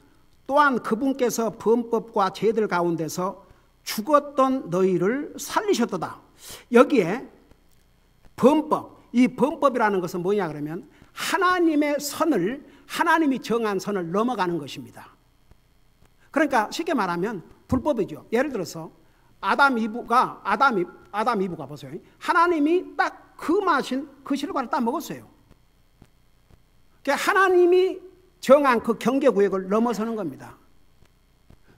또한 그분께서 범법과 죄들 가운데서 죽었던 너희를 살리셨도다. 여기에 범법, 이 범법이라는 것은 뭐냐 그러면 하나님의 선을, 하나님이 정한 선을 넘어가는 것입니다. 그러니까 쉽게 말하면 불법이죠. 예를 들어서 아담 이브가 보세요. 하나님이 딱 그 마신 그 실과를 딱 먹었어요. 그러니까 하나님이 정한 그 경계구역을 넘어서는 겁니다.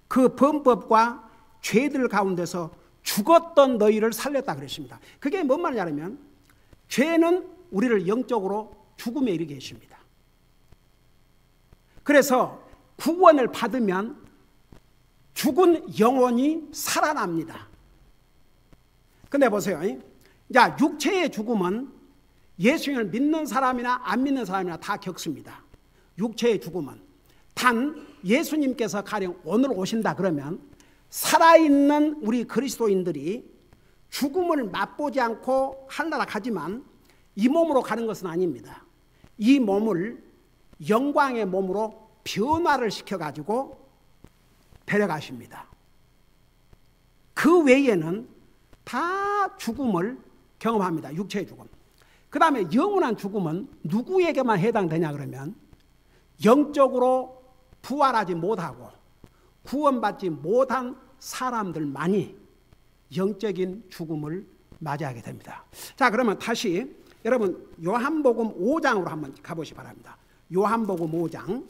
그 범법과 죄들 가운데서 죽었던 너희를 살렸다 그랬습니다. 그게 뭔 말이냐면 죄는 우리를 영적으로 죽음에 이르게 했습니다. 그래서 구원을 받으면 죽은 영혼이 살아납니다. 근데 보세요. 자, 육체의 죽음은 예수님을 믿는 사람이나 안 믿는 사람이나 다 겪습니다. 육체의 죽음은. 단 예수님께서 가령 오늘 오신다 그러면 살아있는 우리 그리스도인들이 죽음을 맛보지 않고 하늘나라 가지만 이 몸으로 가는 것은 아닙니다. 이 몸을 영광의 몸으로 변화를 시켜가지고 데려가십니다. 그 외에는 다 죽음을 경험합니다. 육체의 죽음. 그 다음에 영원한 죽음은 누구에게만 해당되냐 그러면 영적으로 부활하지 못하고 구원받지 못한 사람들만이 영적인 죽음을 맞이하게 됩니다. 자, 그러면 다시 여러분 요한복음 5장으로 한번 가보시기 바랍니다. 요한복음 5장.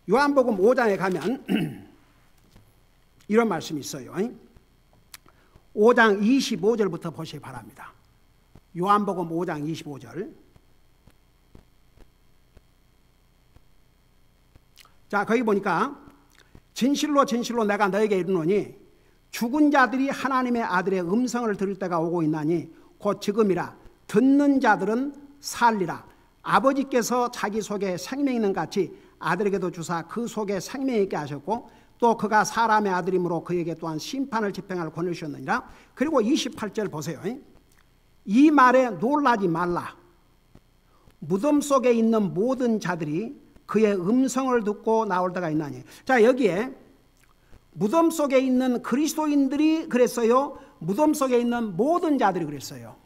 요한복음 5장에 가면 이런 말씀이 있어요. 5장 25절부터 보시기 바랍니다. 요한복음 5장 25절. 자, 거기 보니까 진실로 진실로 내가 너에게 이르노니 죽은 자들이 하나님의 아들의 음성을 들을 때가 오고 있나니 곧 지금이라 듣는 자들은 살리라. 아버지께서 자기 속에 생명이 있는 같이 아들에게도 주사 그 속에 생명이 있게 하셨고 또 그가 사람의 아들이므로 그에게 또한 심판을 집행할 권을 주셨느니라. 그리고 28절 보세요. 이 말에 놀라지 말라. 무덤 속에 있는 모든 자들이 그의 음성을 듣고 나올 때가 있나니. 자, 여기에 무덤 속에 있는 그리스도인들이 그랬어요? 무덤 속에 있는 모든 자들이 그랬어요?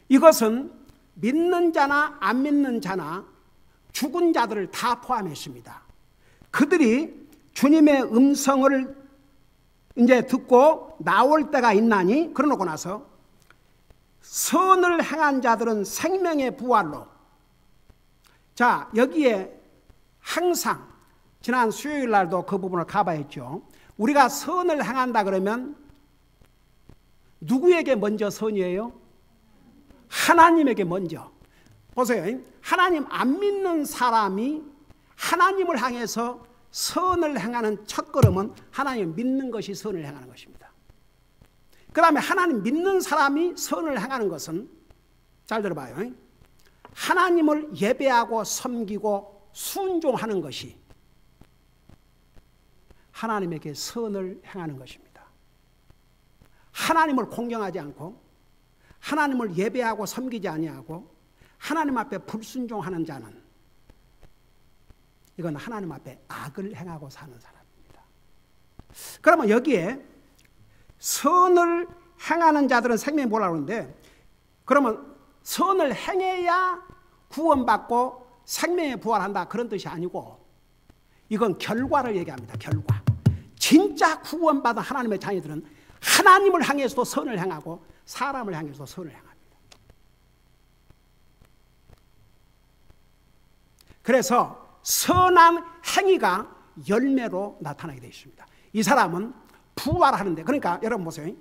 이것은 믿는 자나 안 믿는 자나 죽은 자들을 다 포함했습니다. 그들이 주님의 음성을 이제 듣고 나올 때가 있나니, 그러놓고 나서 선을 행한 자들은 생명의 부활로. 자, 여기에 항상 지난 수요일 날도 그 부분을 가봐야죠. 우리가 선을 행한다 그러면 누구에게 먼저 선이에요? 하나님에게 먼저. 보세요. 하나님 안 믿는 사람이 하나님을 향해서 선을 행하는 첫걸음은 하나님 믿는 것이 선을 행하는 것입니다. 그 다음에 하나님 믿는 사람이 선을 행하는 것은, 잘 들어봐요, 하나님을 예배하고 섬기고 순종하는 것이 하나님에게 선을 행하는 것입니다. 하나님을 공경하지 않고 하나님을 예배하고 섬기지 아니하고 하나님 앞에 불순종하는 자는 이건 하나님 앞에 악을 행하고 사는 사람입니다. 그러면 여기에 선을 행하는 자들은 생명이 뭐라고 하는데, 그러면 선을 행해야 구원받고 생명에 부활한다 그런 뜻이 아니고, 이건 결과를 얘기합니다. 결과. 진짜 구원받은 하나님의 자녀들은 하나님을 향해서도 선을 행하고 사람을 향해서도 선을 행합니다. 그래서 선한 행위가 열매로 나타나게 되어 있습니다. 이 사람은 부활하는데, 그러니까 여러분 보세요.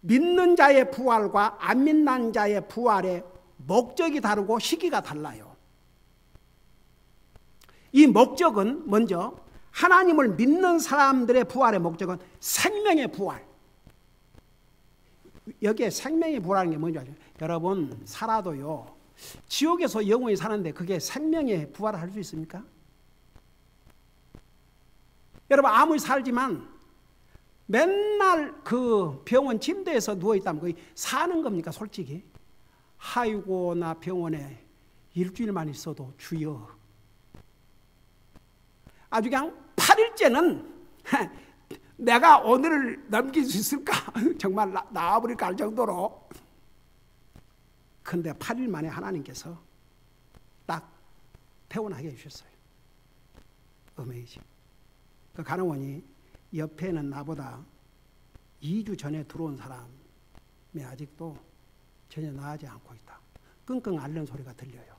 믿는 자의 부활과 안 믿는 자의 부활의 목적이 다르고 시기가 달라요. 이 목적은 먼저 하나님을 믿는 사람들의 부활의 목적은 생명의 부활. 여기에 생명의 부활하는 게 뭔지 아세요? 여러분 살아도요, 지옥에서 영원히 사는데 그게 생명의 부활을 할 수 있습니까? 여러분 아무리 살지만 맨날 그 병원 침대에서 누워있다면 그게 사는 겁니까 솔직히? 아이고 나 병원에 일주일만 있어도 주여, 아주 그냥 8일째는 내가 오늘을 넘길 수 있을까 정말 나와버릴까 할 정도로. 근데 8일 만에 하나님께서 딱 퇴원하게 해주셨어요. 어메이징. 그 간호원이 옆에는 나보다 2주 전에 들어온 사람이 아직도 전혀 나아지 않고 있다. 끙끙 앓는 소리가 들려요.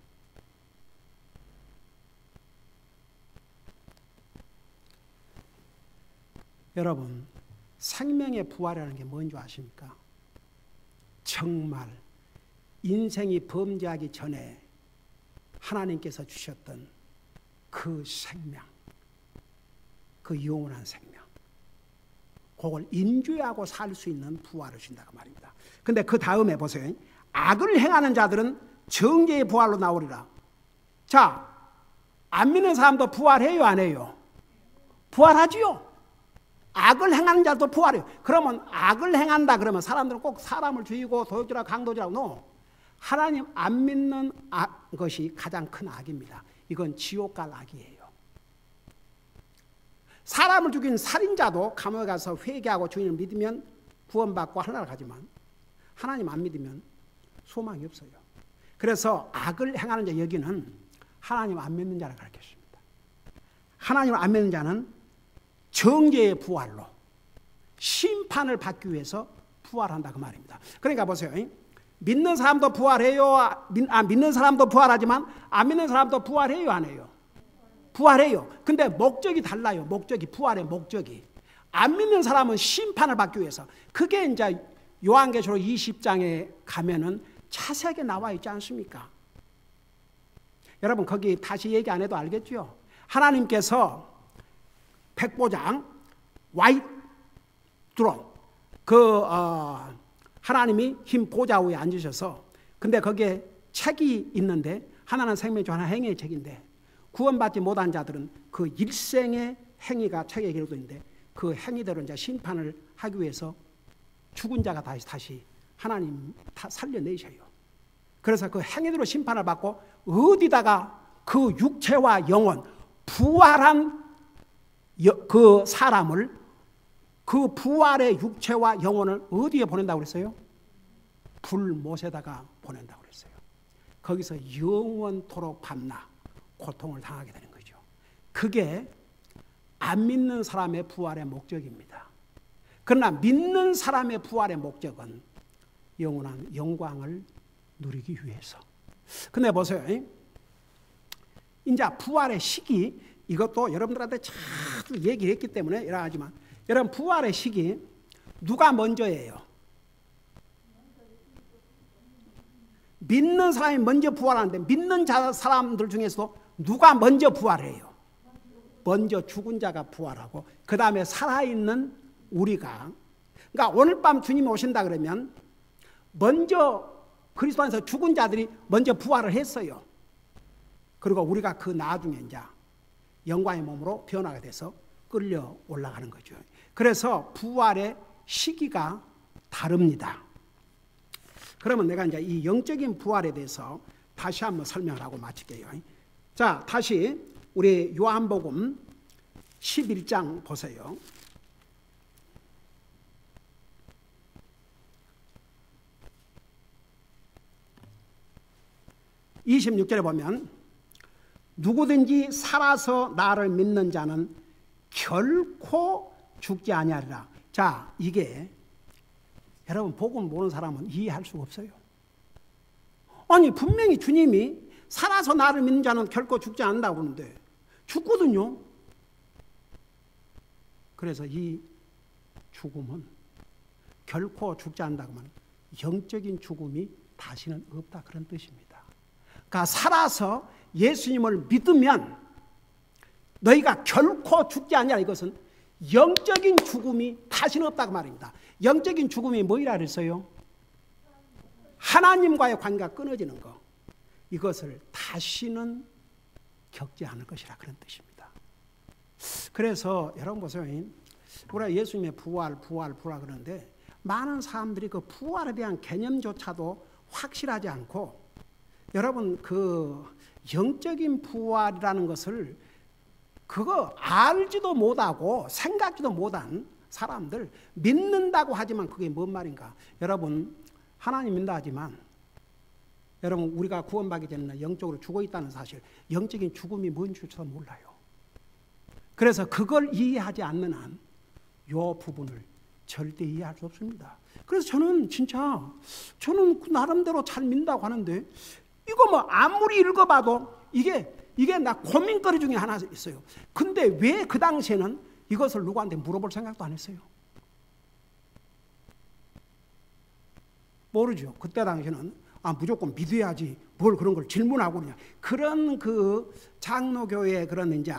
여러분 생명의 부활이라는 게 뭔지 아십니까? 정말 인생이 범죄하기 전에 하나님께서 주셨던 그 생명, 그 영원한 생명, 그걸 인주하고 살 수 있는 부활을 주신다고 말입니다. 근데 그 다음에 보세요. 악을 행하는 자들은 정죄의 부활로 나오리라. 자, 안 믿는 사람도 부활해요, 안 해요? 부활하지요. 악을 행하는 자도 부활해요. 그러면 악을 행한다 그러면 사람들은 꼭 사람을 죽이고 도둑질하고 강도질하고, no. 하나님 안 믿는 것이 가장 큰 악입니다. 이건 지옥 갈 악이에요. 사람을 죽인 살인자도 감옥에 가서 회개하고 주님을 믿으면 구원받고 하늘나라 가지만 하나님 안 믿으면 소망이 없어요. 그래서 악을 행하는 자, 여기는 하나님 안 믿는 자를 가르쳤습니다. 하나님을 안 믿는 자는 정죄의 부활로 심판을 받기 위해서 부활한다 그 말입니다. 그러니까 보세요. 믿는 사람도 부활해요. 믿는 사람도 부활하지만 안 믿는 사람도 부활해요, 안 해요? 부활해요. 근데 목적이 달라요. 목적이, 부활의 목적이. 안 믿는 사람은 심판을 받기 위해서. 그게 이제 요한계시록 20장에 가면은 자세하게 나와 있지 않습니까? 여러분 거기 다시 얘기 안 해도 알겠죠? 하나님께서 백보장, 화이트 드론, 하나님이 흰 보좌 위에 앉으셔서, 근데 거기에 책이 있는데 하나는 생명의 책, 하나는 행위의 책인데 구원받지 못한 자들은 그 일생의 행위가 책에 기록되어 있는데 그 행위대로 이제 심판을 하기 위해서 죽은 자가 다시 하나님 살려내셔요. 그래서 그 행위대로 심판을 받고 어디다가 그 육체와 영혼, 부활한 그 사람을, 그 부활의 육체와 영혼을 어디에 보낸다고 그랬어요? 불못에다가 보낸다고 그랬어요. 거기서 영원토록 밤낮 고통을 당하게 되는 거죠. 그게 안 믿는 사람의 부활의 목적입니다. 그러나 믿는 사람의 부활의 목적은 영원한 영광을 누리기 위해서. 근데 보세요. 이제 부활의 시기, 이것도 여러분들한테 자주 얘기했기 때문에 이러하지만 여러분 부활의 시기 누가 먼저예요? 믿는 사람이 먼저 부활하는데 믿는 사람들 중에서도 누가 먼저 부활해요? 먼저 죽은 자가 부활하고 그 다음에 살아있는 우리가. 그러니까 오늘 밤 주님이 오신다 그러면 먼저 그리스도 안에서 죽은 자들이 먼저 부활을 했어요. 그리고 우리가 그 나중에 이제 영광의 몸으로 변화가 돼서 끌려 올라가는 거죠. 그래서 부활의 시기가 다릅니다. 그러면 내가 이제 이 영적인 부활에 대해서 다시 한번 설명을 하고 마칠게요. 자, 다시 우리 요한복음 11장 보세요. 26절에 보면 누구든지 살아서 나를 믿는 자는 결코 죽지 아니하리라. 자, 이게 여러분 복음 모르는 사람은 이해할 수가 없어요. 아니 분명히 주님이 살아서 나를 믿는 자는 결코 죽지 않는다고 그러는데 죽거든요. 그래서 이 죽음은 결코 죽지 않는다고 하면 영적인 죽음이 다시는 없다 그런 뜻입니다. 그러니까 살아서 예수님을 믿으면 너희가 결코 죽지 않냐, 이것은 영적인 죽음이 다시는 없다고 말입니다. 영적인 죽음이 뭐이라 그랬어요? 하나님과의 관계가 끊어지는 거. 이것을 다시는 겪지 않을 것이라 그런 뜻입니다. 그래서 여러분 보세요. 우리가 예수님의 부활 그러는데 많은 사람들이 그 부활에 대한 개념조차도 확실하지 않고 여러분 그 영적인 부활이라는 것을 그거 알지도 못하고 생각지도 못한 사람들, 믿는다고 하지만 그게 뭔 말인가? 여러분 하나님 믿는다 하지만 여러분 우리가 구원받기 전에는 영적으로 죽어 있다는 사실, 영적인 죽음이 뭔지조차도 몰라요. 그래서 그걸 이해하지 않는 한 이 부분을 절대 이해할 수 없습니다. 그래서 저는 나름대로 잘 믿는다고 하는데 이거 뭐 아무리 읽어봐도 이게 나 고민거리 중에 하나 있어요. 근데 왜 그 당시에는 이것을 누구한테 물어볼 생각도 안 했어요? 모르죠. 그때 당시에는 무조건 믿어야지 뭘 그런 걸 질문하고 그러냐. 그런 그 장로교의 그런 이제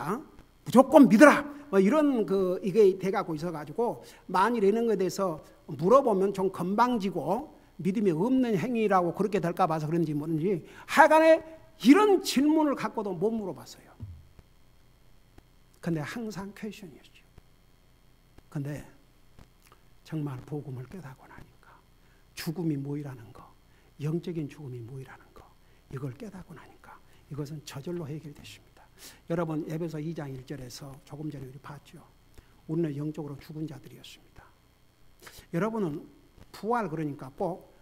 무조건 믿어라 뭐 이런 이게 돼갖고 있어가지고 만일 이런 것에 대해서 물어보면 좀 건방지고 믿음이 없는 행위라고 그렇게 될까 봐서 그런지 모르는지 하여간에 이런 질문을 갖고도 못 물어봤어요. 근데 항상 퀘션이었죠. 근데 정말 복음을 깨닫고 나니까 죽음이 뭐이라는 거, 영적인 죽음이 뭐이라는 거, 이걸 깨닫고 나니까 이것은 저절로 해결됐습니다. 여러분 에베소 2장 1절에서 조금 전에 우리 봤죠. 우리는 영적으로 죽은 자들이었습니다. 여러분은 부활 그러니까 꼭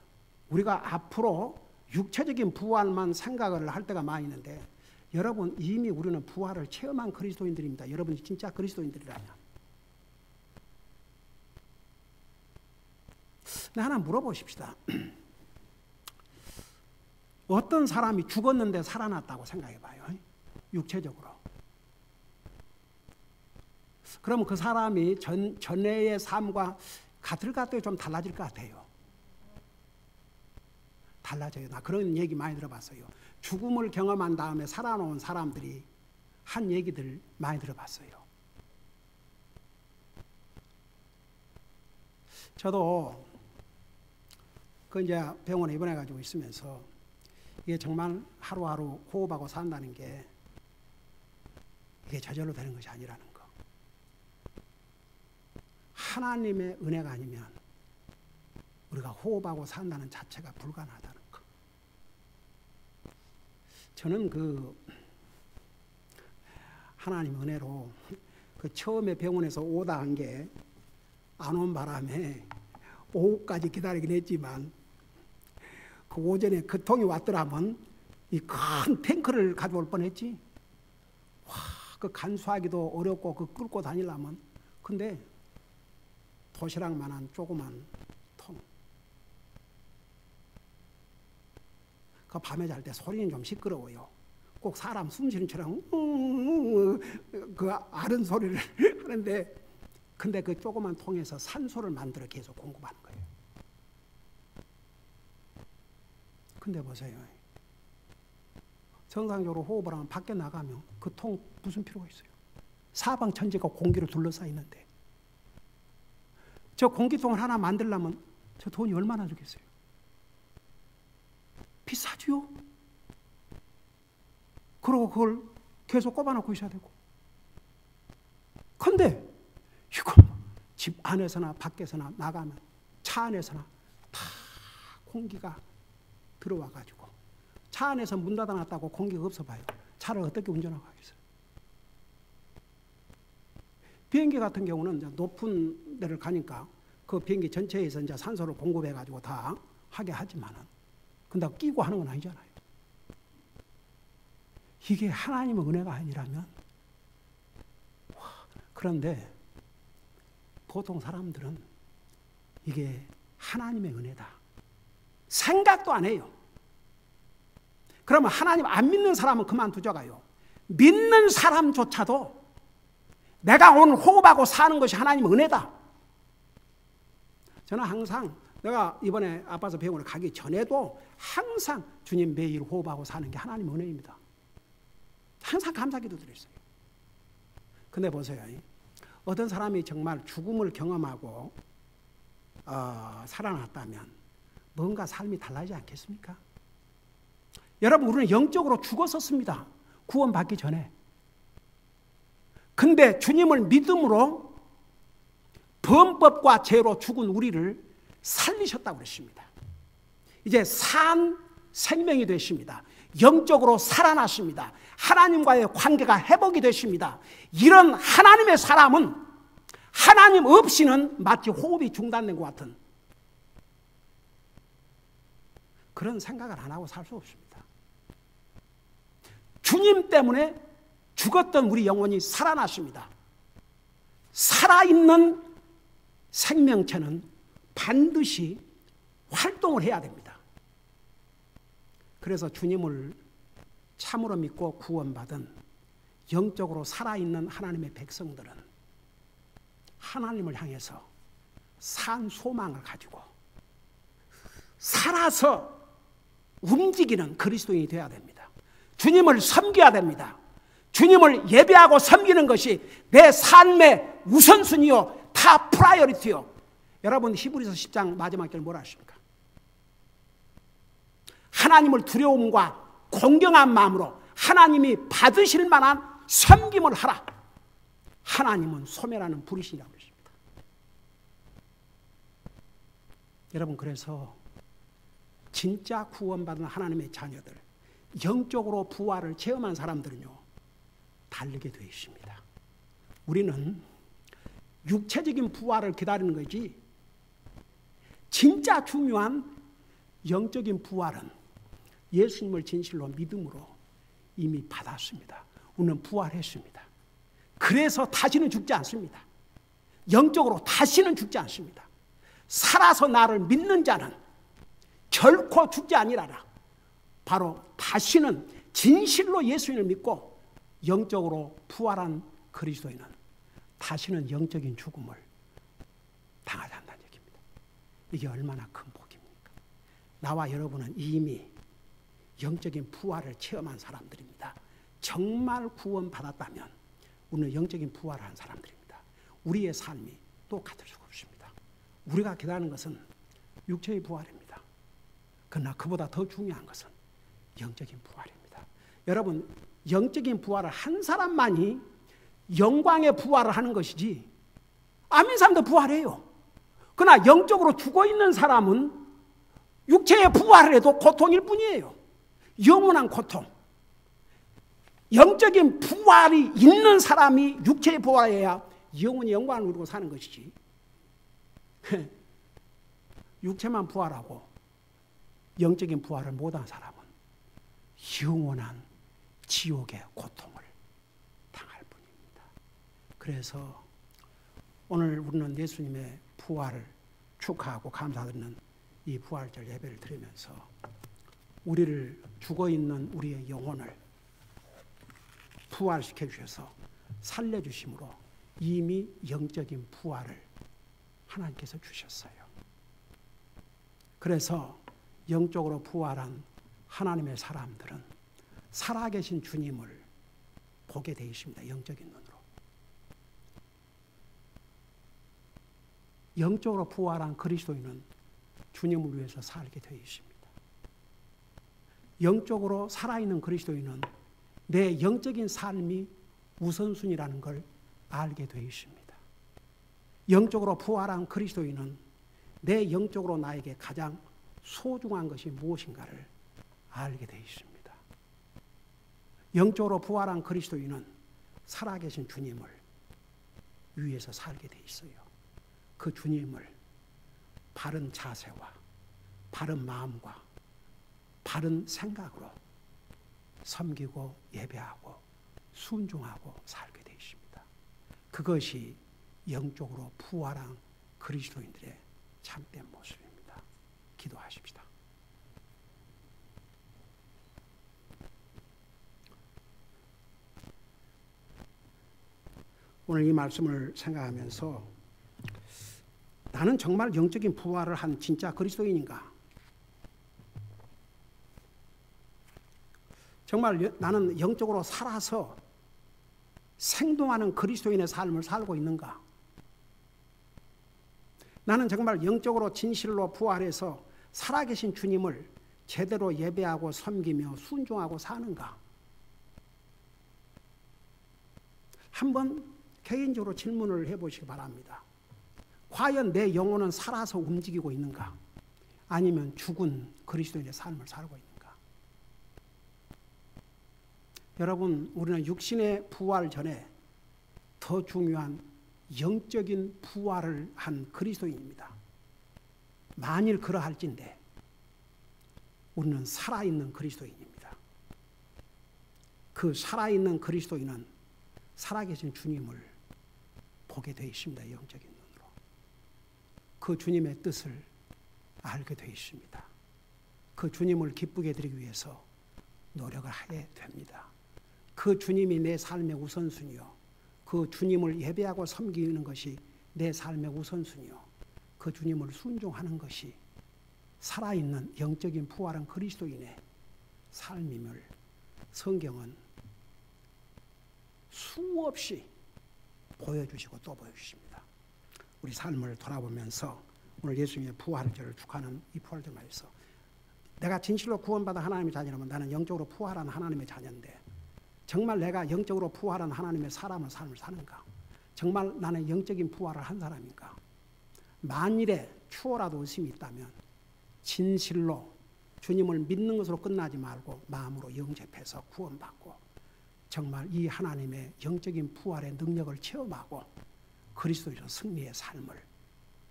우리가 앞으로 육체적인 부활만 생각을 할 때가 많이 있는데 여러분 이미 우리는 부활을 체험한 그리스도인들입니다. 여러분이 진짜 그리스도인들이라면. 하나 물어보십시다. 어떤 사람이 죽었는데 살아났다고 생각해봐요. 육체적으로. 그러면 그 사람이 전에의 삶과 같을 것 같아요? 좀 달라질 것 같아요? 달라져요. 나 그런 얘기 많이 들어봤어요. 죽음을 경험한 다음에 살아놓은 사람들이 한 얘기들 많이 들어봤어요. 저도 이제 병원에 입원해가지고 있으면서 이게 정말 하루하루 호흡하고 산다는 게 이게 저절로 되는 것이 아니라는 거. 하나님의 은혜가 아니면 우리가 호흡하고 산다는 자체가 불가능하다는 거. 저는 하나님 은혜로 처음에 병원에서 오다 한 게 안 온 바람에 오후까지 기다리긴 했지만 그 오전에 그 통이 왔더라면 이 큰 탱크를 가져올 뻔했지. 와, 그 간수하기도 어렵고 그 끌고 다니려면. 근데 도시락만한 조그만 통. 그 밤에 잘 때 소리는 좀 시끄러워요. 꼭 사람 숨쉬는처럼 그 아른 소리를 하는데, 근데 그 조그만 통에서 산소를 만들어 계속 공급하는 거예요. 근데 보세요. 정상적으로 호흡을 하면 밖에 나가면 그 통 무슨 필요가 있어요? 사방 천지가 공기로 둘러싸여 있는데 저 공기통을 하나 만들려면 저 돈이 얼마나 주겠어요? 비싸죠? 그리고 그걸 계속 꼽아놓고 있어야 되고. 근데 이거 집 안에서나 밖에서나 나가면 차 안에서나 다 공기가 들어와가지고, 차 안에서 문 닫아놨다고 공기가 없어 봐요. 차를 어떻게 운전하고 하겠어요? 비행기 같은 경우는 이제 높은 데를 가니까 그 비행기 전체에서 이제 산소를 공급해가지고 다 하게 하지만은, 근데 끼고 하는 건 아니잖아요. 이게 하나님의 은혜가 아니라면, 그런데 보통 사람들은 이게 하나님의 은혜다 생각도 안 해요. 그러면 하나님 안 믿는 사람은 그만두자가요. 믿는 사람조차도 내가 오늘 호흡하고 사는 것이 하나님의 은혜다. 저는 항상 내가 이번에 아파서 병원에 가기 전에도 항상 주님 매일 호흡하고 사는 게 하나님의 은혜입니다. 항상 감사기도 드렸어요. 근데 보세요. 어떤 사람이 정말 죽음을 경험하고 살아났다면 뭔가 삶이 달라지지 않겠습니까? 여러분, 우리는 영적으로 죽었었습니다. 구원받기 전에. 근데 주님을 믿음으로 범법과 죄로 죽은 우리를 살리셨다고 그랬습니다. 이제 산 생명이 되십니다. 영적으로 살아났습니다. 하나님과의 관계가 회복이 되십니다. 이런 하나님의 사람은 하나님 없이는 마치 호흡이 중단된 것 같은 그런 생각을 안 하고 살 수 없습니다. 주님 때문에 죽었던 우리 영혼이 살아났습니다. 살아있는 생명체는 반드시 활동을 해야 됩니다. 그래서 주님을 참으로 믿고 구원받은 영적으로 살아있는 하나님의 백성들은 하나님을 향해서 산 소망을 가지고 살아서 움직이는 그리스도인이 되어야 됩니다. 주님을 섬겨야 됩니다. 주님을 예배하고 섬기는 것이 내 삶의 우선순위요, 탑 프라이어리티요. 여러분, 히브리서 10장 마지막 절 뭐라 하십니까? 하나님을 두려움과 공경한 마음으로 하나님이 받으실 만한 섬김을 하라. 하나님은 소멸하는 불이시라고 했습니다. 여러분, 그래서 진짜 구원받은 하나님의 자녀들, 영적으로 부활을 체험한 사람들은요, 다르게 되어 있습니다. 우리는 육체적인 부활을 기다리는 거지, 진짜 중요한 영적인 부활은 예수님을 진실로 믿음으로 이미 받았습니다. 우리는 부활했습니다. 그래서 다시는 죽지 않습니다. 영적으로 다시는 죽지 않습니다. 살아서 나를 믿는 자는 결코 죽지 아니하라. 바로 다시는 진실로 예수님을 믿고 영적으로 부활한 그리스도인은 다시는 영적인 죽음을 당하지 않는다는 얘기입니다. 이게 얼마나 큰 복입니까? 나와 여러분은 이미 영적인 부활을 체험한 사람들입니다. 정말 구원받았다면 우리는 영적인 부활을 한 사람들입니다. 우리의 삶이 똑같을 수가 없습니다. 우리가 기다리는 것은 육체의 부활입니다. 그러나 그보다 더 중요한 것은 영적인 부활입니다. 여러분, 영적인 부활을 한 사람만이 영광의 부활을 하는 것이지 안 믿는 사람도 부활해요. 그러나 영적으로 죽어있는 사람은 육체의 부활을 해도 고통일 뿐이에요. 영원한 고통. 영적인 부활이 있는 사람이 육체의 부활해야 영원히 영광을 누리고 사는 것이지 육체만 부활하고 영적인 부활을 못한 사람은 영원한 지옥의 고통을 당할 뿐입니다. 그래서 오늘 우리는 예수님의 부활을 축하하고 감사드리는 이 부활절 예배를 드리면서 우리를 죽어있는 우리의 영혼을 부활시켜 주셔서 살려주심으로 이미 영적인 부활을 하나님께서 주셨어요. 그래서 영적으로 부활한 하나님의 사람들은 살아계신 주님을 보게 되어 있습니다. 영적인 눈으로. 영적으로 부활한 그리스도인은 주님을 위해서 살게 되어 있습니다. 영적으로 살아있는 그리스도인은 내 영적인 삶이 우선순위라는 걸 알게 되어 있습니다. 영적으로 부활한 그리스도인은 내 영적으로 나에게 가장 소중한 것이 무엇인가를 알게 되어 있습니다. 영적으로 부활한 그리스도인은 살아계신 주님을 위해서 살게 되어 있어요. 그 주님을 바른 자세와 바른 마음과 바른 생각으로 섬기고 예배하고 순종하고 살게 되어 있습니다. 그것이 영적으로 부활한 그리스도인들의 참된 모습입니다. 기도하십시다. 오늘 이 말씀을 생각하면서 나는 정말 영적인 부활을 한 진짜 그리스도인인가? 정말 나는 영적으로 살아서 생동하는 그리스도인의 삶을 살고 있는가? 나는 정말 영적으로 진실로 부활해서 살아계신 주님을 제대로 예배하고 섬기며 순종하고 사는가? 한번 개인적으로 질문을 해보시기 바랍니다. 과연 내 영혼은 살아서 움직이고 있는가? 아니면 죽은 그리스도인의 삶을 살고 있는가? 여러분, 우리는 육신의 부활 전에 더 중요한 영적인 부활을 한 그리스도인입니다. 만일 그러할진대 우리는 살아있는 그리스도인입니다. 그 살아있는 그리스도인은 살아계신 주님을 보게 되어 있습니다. 영적인 눈으로. 그 주님의 뜻을 알게 되어 있습니다. 그 주님을 기쁘게 드리기 위해서 노력을 하게 됩니다. 그 주님이 내 삶의 우선순위요. 그 주님을 예배하고 섬기는 것이 내 삶의 우선순위요. 그 주님을 순종하는 것이 살아있는 영적인 부활한 그리스도인의 삶임을 성경은 수없이 보여주시고 또 보여주십니다. 우리 삶을 돌아보면서 오늘 예수님의 부활절을 축하하는 이 부활절에서 내가 진실로 구원받은 하나님의 자녀라면 나는 영적으로 부활한 하나님의 자녀인데 정말 내가 영적으로 부활한 하나님의 삶을 사는가? 정말 나는 영적인 부활을 한 사람인가? 만일에 추호라도 의심이 있다면 진실로 주님을 믿는 것으로 끝나지 말고 마음으로 영접해서 구원받고 정말 이 하나님의 영적인 부활의 능력을 체험하고 그리스도의 승리의 삶을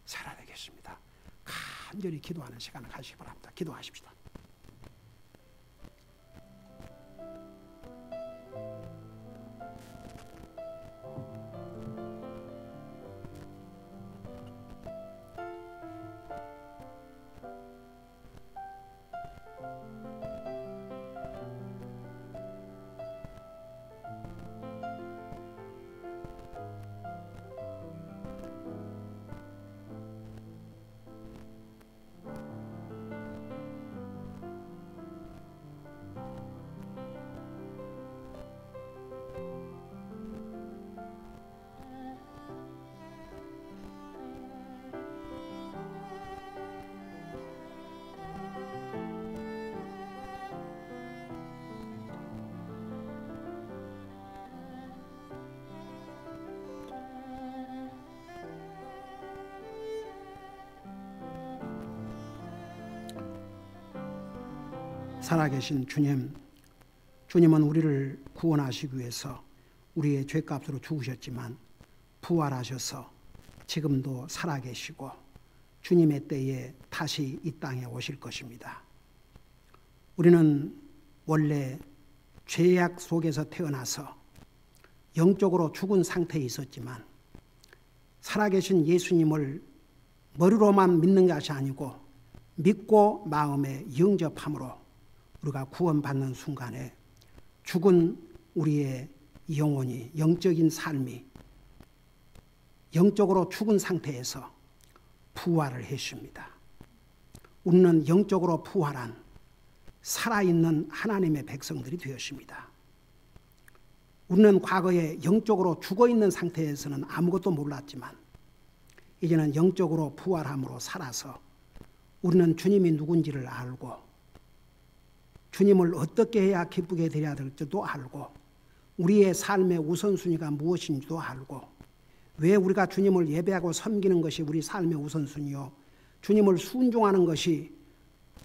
살아야 되겠습니다. 간절히 기도하는 시간을 가지시기 바랍니다. 기도하십시다. 살아계신 주님, 주님은 우리를 구원하시기 위해서 우리의 죄값으로 죽으셨지만 부활하셔서 지금도 살아계시고 주님의 때에 다시 이 땅에 오실 것입니다. 우리는 원래 죄악 속에서 태어나서 영적으로 죽은 상태에 있었지만 살아계신 예수님을 머리로만 믿는 것이 아니고 믿고 마음에 영접함으로 우리가 구원받는 순간에 죽은 우리의 영혼이, 영적인 삶이 영적으로 죽은 상태에서 부활을 했습니다. 우리는 영적으로 부활한 살아있는 하나님의 백성들이 되었습니다. 우리는 과거에 영적으로 죽어있는 상태에서는 아무것도 몰랐지만 이제는 영적으로 부활함으로 살아서 우리는 주님이 누군지를 알고 주님을 어떻게 해야 기쁘게 드려야 될지도 알고 우리의 삶의 우선순위가 무엇인지도 알고 왜 우리가 주님을 예배하고 섬기는 것이 우리 삶의 우선순위요 주님을 순종하는 것이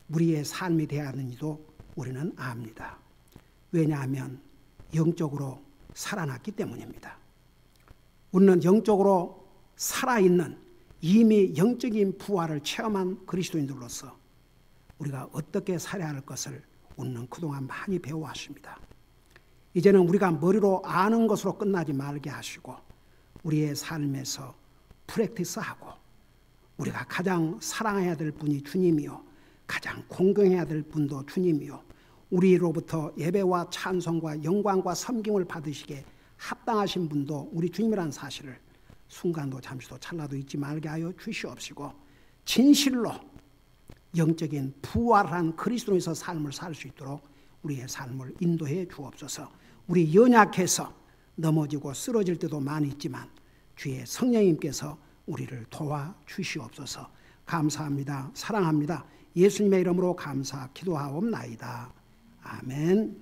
우리의 삶이 되어야 하는지도 우리는 압니다. 왜냐하면 영적으로 살아났기 때문입니다. 우리는 영적으로 살아있는 이미 영적인 부활을 체험한 그리스도인들로서 우리가 어떻게 살아야 할 것을 우리는 그동안 많이 배워왔습니다. 이제는 우리가 머리로 아는 것으로 끝나지 말게 하시고 우리의 삶에서 프랙티스하고 우리가 가장 사랑해야 될 분이 주님이요 가장 공경해야 될 분도 주님이요 우리로부터 예배와 찬송과 영광과 섬김을 받으시기에 합당하신 분도 우리 주님이라는 사실을 순간도 잠시도 찰나도 잊지 말게 하여 주시옵시고 진실로 영적인 부활한 그리스도에서 삶을 살 수 있도록 우리의 삶을 인도해 주옵소서. 우리 연약해서 넘어지고 쓰러질 때도 많이 있지만 주의 성령님께서 우리를 도와 주시옵소서. 감사합니다. 사랑합니다. 예수님의 이름으로 감사 기도하옵나이다. 아멘.